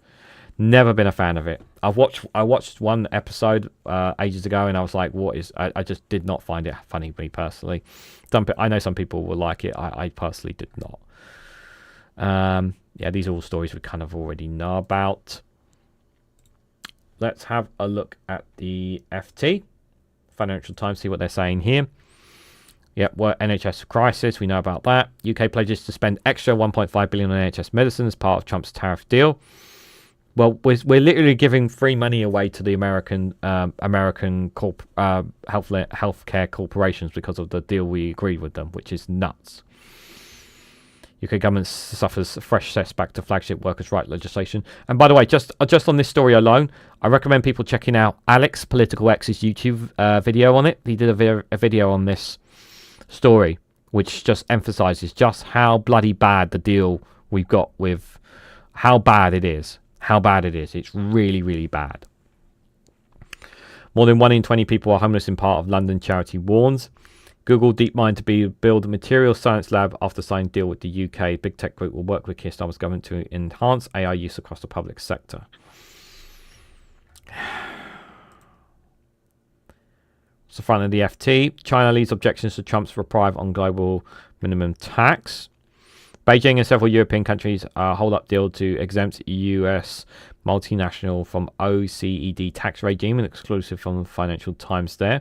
Never been a fan of it. I watched one episode ages ago, and I was like, "What is?" I just did not find it funny, me personally. I know some people will like it. I personally did not. Yeah, these are all stories we kind of already know about. Let's have a look at the FT, Financial Times, see what they're saying here. Yep, well, NHS crisis, we know about that. UK pledges to spend extra 1.5 billion on NHS medicine as part of Trump's tariff deal. Well, we're literally giving free money away to the American healthcare corporations because of the deal we agreed with them, which is nuts. UK government suffers a fresh setback to flagship workers' rights legislation. And by the way, just on this story alone, I recommend people checking out Alex Political X's YouTube video on it. He did a video on this story, which just emphasises just how bloody bad the deal we've got with, how bad it is. How bad it is. It's really, really bad. More than 1 in 20 people are homeless in part of London charity warns. Google DeepMind to build a material science lab after signing deal with the UK. Big tech group will work with Keir Starmer's government to enhance AI use across the public sector. It's the front of the FT. China leads objections to Trump's reprieve on global minimum tax. Beijing and several European countries hold up deal to exempt US multinational from OECD tax regime, and exclusive from the Financial Times there.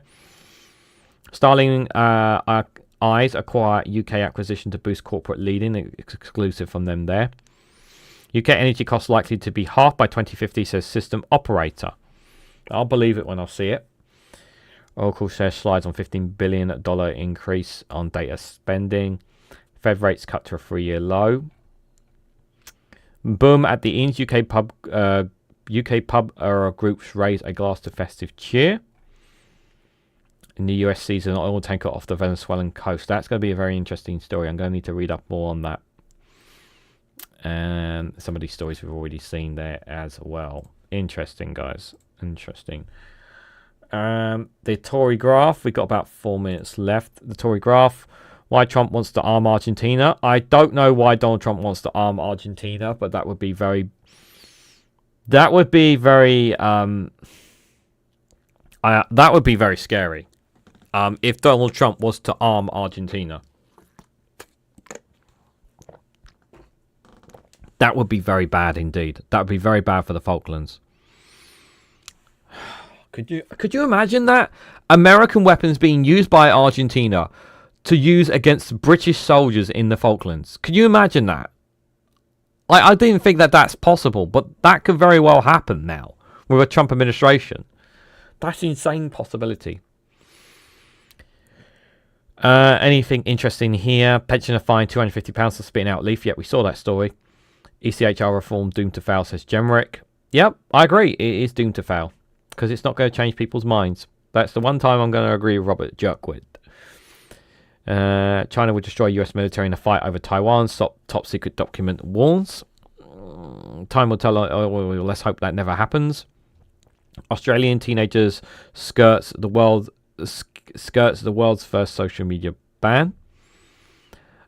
Starling Eyes acquire UK acquisition to boost corporate leading, exclusive from them there. UK energy costs likely to be half by 2050, says system operator. I'll believe it when I see it. Oracle shares slides on $15 billion increase on data spending. Fed rates cut to a 3-year low. Boom at the Inns. UK pub groups raise a glass to festive cheer. In the US sees an oil tanker off the Venezuelan coast. That's going to be a very interesting story. I'm going to need to read up more on that. And some of these stories we've already seen there as well. Interesting, guys. Interesting. The Tory graph. We've got about 4 minutes left. The Tory graph. Why Trump wants to arm Argentina. I don't know why Donald Trump wants to arm Argentina, but that would be very That would be very scary. If Donald Trump was to arm Argentina. That would be very bad indeed. That would be very bad for the Falklands. Could you imagine that? American weapons being used by Argentina to use against British soldiers in the Falklands. Could you imagine that? I didn't think that that's possible, but that could very well happen now with a Trump administration. That's an insane possibility. Anything interesting here? Pensioner fined £250 for spitting out leaf. Yep, we saw that story. ECHR reform doomed to fail, says Gemrick. Yep, I agree. It is doomed to fail because it's not going to change people's minds. That's the one time I'm going to agree with Robert Jerkwit. China would destroy US military in a fight over Taiwan. Top secret document warns. Time will tell. Let's hope that never happens. Australian teenagers skirts the world's first social media ban.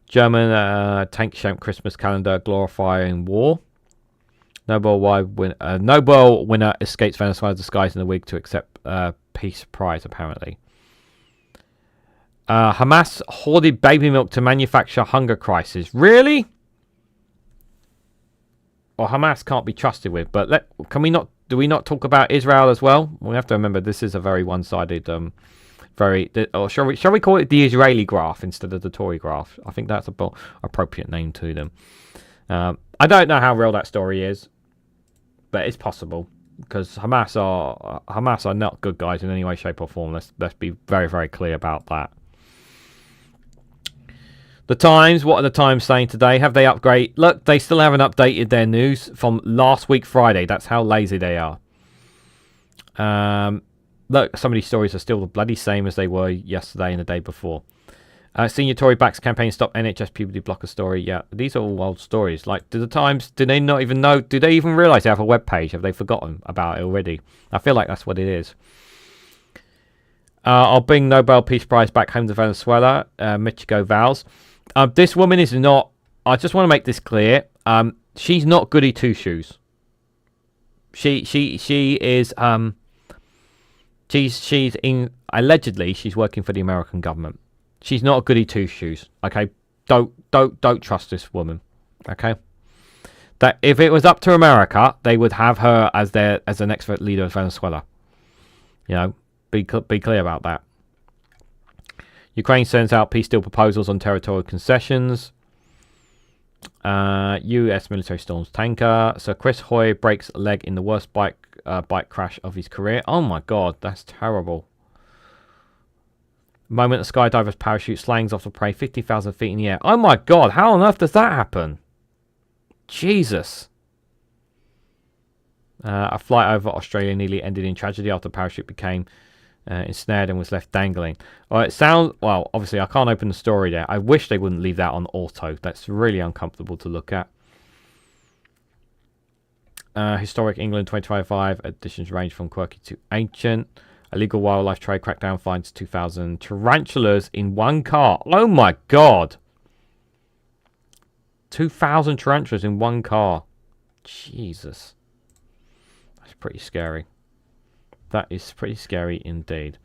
German tank shaped Christmas calendar glorifying war. Nobel winner escapes Venezuela disguised in a wig to accept peace prize, apparently. Hamas hoarded baby milk to manufacture hunger crisis. Really? Well, Hamas can't be trusted with, but do we not talk about Israel as well? We have to remember this is a very one-sided or shall we call it the Israeli graph instead of the Tory graph? I think that's a appropriate name to them. I don't know how real that story is, but it's possible because Hamas are not good guys in any way, shape, or form. Let's be very, very clear about that. The Times, what are the Times saying today? Have they upgraded? Look, they still haven't updated their news from last week Friday. That's how lazy they are. Look, some of these stories are still the bloody same as they were yesterday and the day before. Senior Tory backs campaign stop NHS puberty blocker story. Yeah, these are all old stories. Like, do the Times, do they not even know? Do they even realise they have a web page? Have they forgotten about it already? I feel like that's what it is. I'll bring Nobel Peace Prize back home to Venezuela. Michiko vows. This woman is not. I just want to make this clear. She's not goody two shoes. She is. She's in. Allegedly, she's working for the American government. She's not a goody two shoes. Okay, don't trust this woman. Okay, that if it was up to America, they would have her as the next leader of Venezuela. You know, be clear about that. Ukraine sends out peace deal proposals on territorial concessions. U.S. military storms tanker. Sir Chris Hoy breaks a leg in the worst bike crash of his career. Oh my God, that's terrible. Moment a skydiver's parachute slangs off the prey 50,000 feet in the air. Oh my God, how on earth does that happen? Jesus. A flight over Australia nearly ended in tragedy after the parachute became ensnared and was left dangling. It sounds, well, obviously I can't open the story there. I wish they wouldn't leave that on auto. That's really uncomfortable to look at. Historic England 2025 editions range from quirky to ancient. Illegal wildlife trade crackdown finds 2,000 tarantulas in one car. Oh my God. 2,000 tarantulas in one car. Jesus. That's pretty scary. That is pretty scary indeed.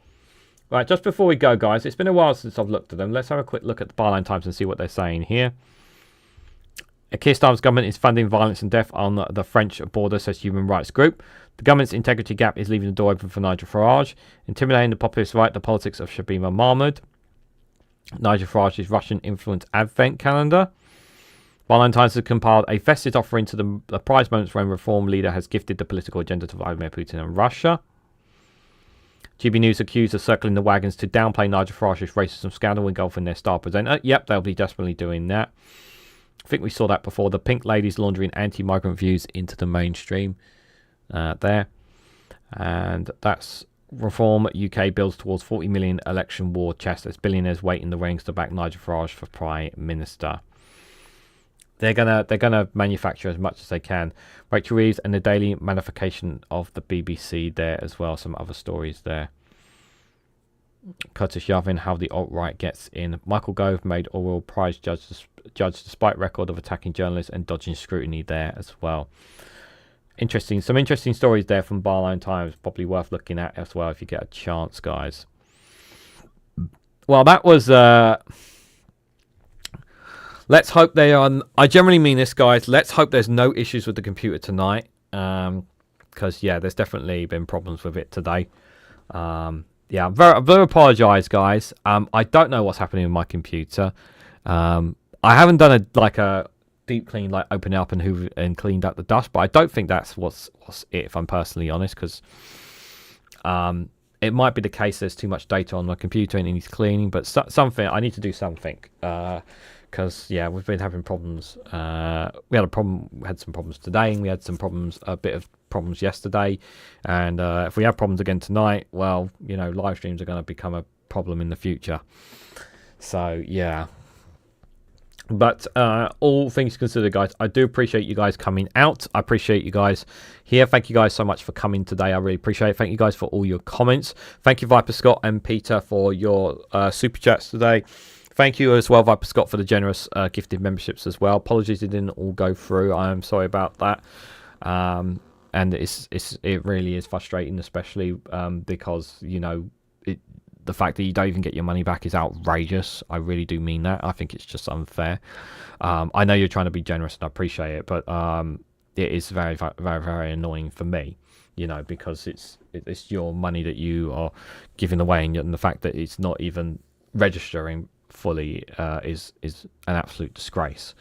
Right, just before we go, guys, it's been a while since I've looked at them. Let's have a quick look at the Byline Times and see what they're saying here. Keir Starmer's government is funding violence and death on the French border, says Human Rights Group. The government's integrity gap is leaving the door open for Nigel Farage, intimidating the populist right, the politics of Shabima Mahmood. Nigel Farage's Russian influence advent calendar. Byline Times has compiled a festive offering to the prize moments when reform leader has gifted the political agenda to Vladimir Putin and Russia. GB News accused of circling the wagons to downplay Nigel Farage's racism scandal engulfing their star presenter. Yep, they'll be desperately doing that. I think we saw that before. The Pink Ladies laundering anti-migrant views into the mainstream there. And that's Reform UK builds towards 40 million election war chest as billionaires wait in the wings to back Nigel Farage for Prime Minister. They're gonna manufacture as much as they can. Rachel Reeves and the daily magnification of the BBC there as well. Some other stories there. Curtis Yarvin, how the alt-right gets in. Michael Gove made Orwell Prize judge despite record of attacking journalists and dodging scrutiny there as well. Some interesting stories there from Barlow Times. Probably worth looking at as well if you get a chance, guys. Well, that was. Let's hope they are. I generally mean this, guys. Let's hope there's no issues with the computer tonight. Because yeah, there's definitely been problems with it today. Yeah, I do apologise, guys. I don't know what's happening with my computer. I haven't done a deep clean, like open it up and cleaned up the dust, but I don't think that's what's it, if I'm personally honest, because it might be the case there's too much data on my computer and it needs cleaning, but something I need to do something, because yeah, we've been having problems. We had some problems today, and we had a bit of problems yesterday, and if we have problems again tonight, well, you know, live streams are going to become a problem in the future. So yeah. But all things considered, guys, I do appreciate you guys coming out. I appreciate you guys here. Thank you guys so much for coming today. I really appreciate it. Thank you guys for all your comments. Thank you, Viper Scott and Peter, for your super chats today. Thank you as well, Viper Scott, for the generous gifted memberships as well. Apologies it didn't all go through. I am sorry about that. And it really is frustrating, especially because, you know, the fact that you don't even get your money back is outrageous. I really do mean that. I think it's just unfair. I know you're trying to be generous, and I appreciate it, but it is very, very, very annoying for me, you know, because it's your money that you are giving away, and the fact that it's not even registering fully is an absolute disgrace.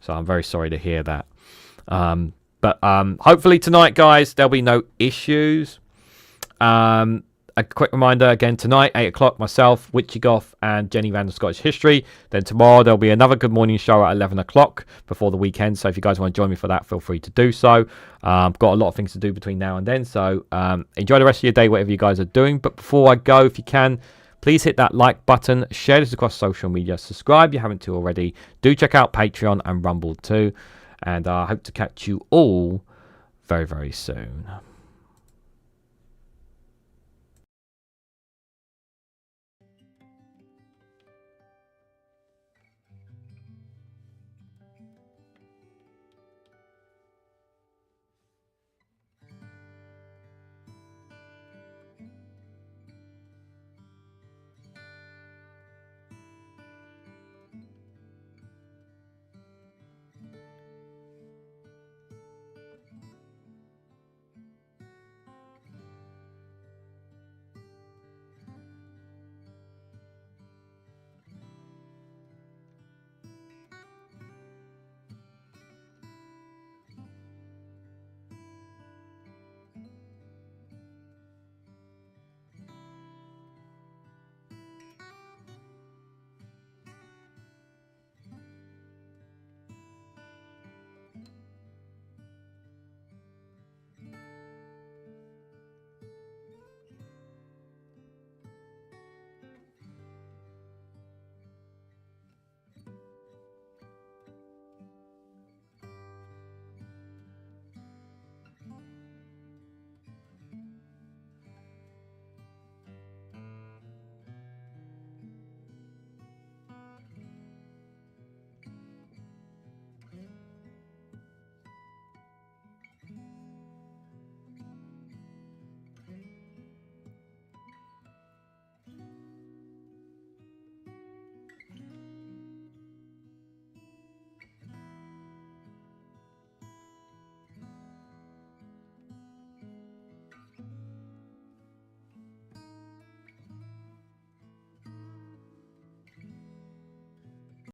So I'm very sorry to hear that. But hopefully tonight, guys, there'll be no issues. A quick reminder again, tonight, 8 o'clock, myself, Witchy Goth, and Jenny Van der Scottish History. Then tomorrow, there'll be another Good Morning show at 11 o'clock before the weekend. So if you guys want to join me for that, feel free to do so. I've got a lot of things to do between now and then. So enjoy the rest of your day, whatever you guys are doing. But before I go, if you can, please hit that like button, share this across social media, subscribe if you haven't already. Do check out Patreon and Rumble too. And I hope to catch you all very, very soon.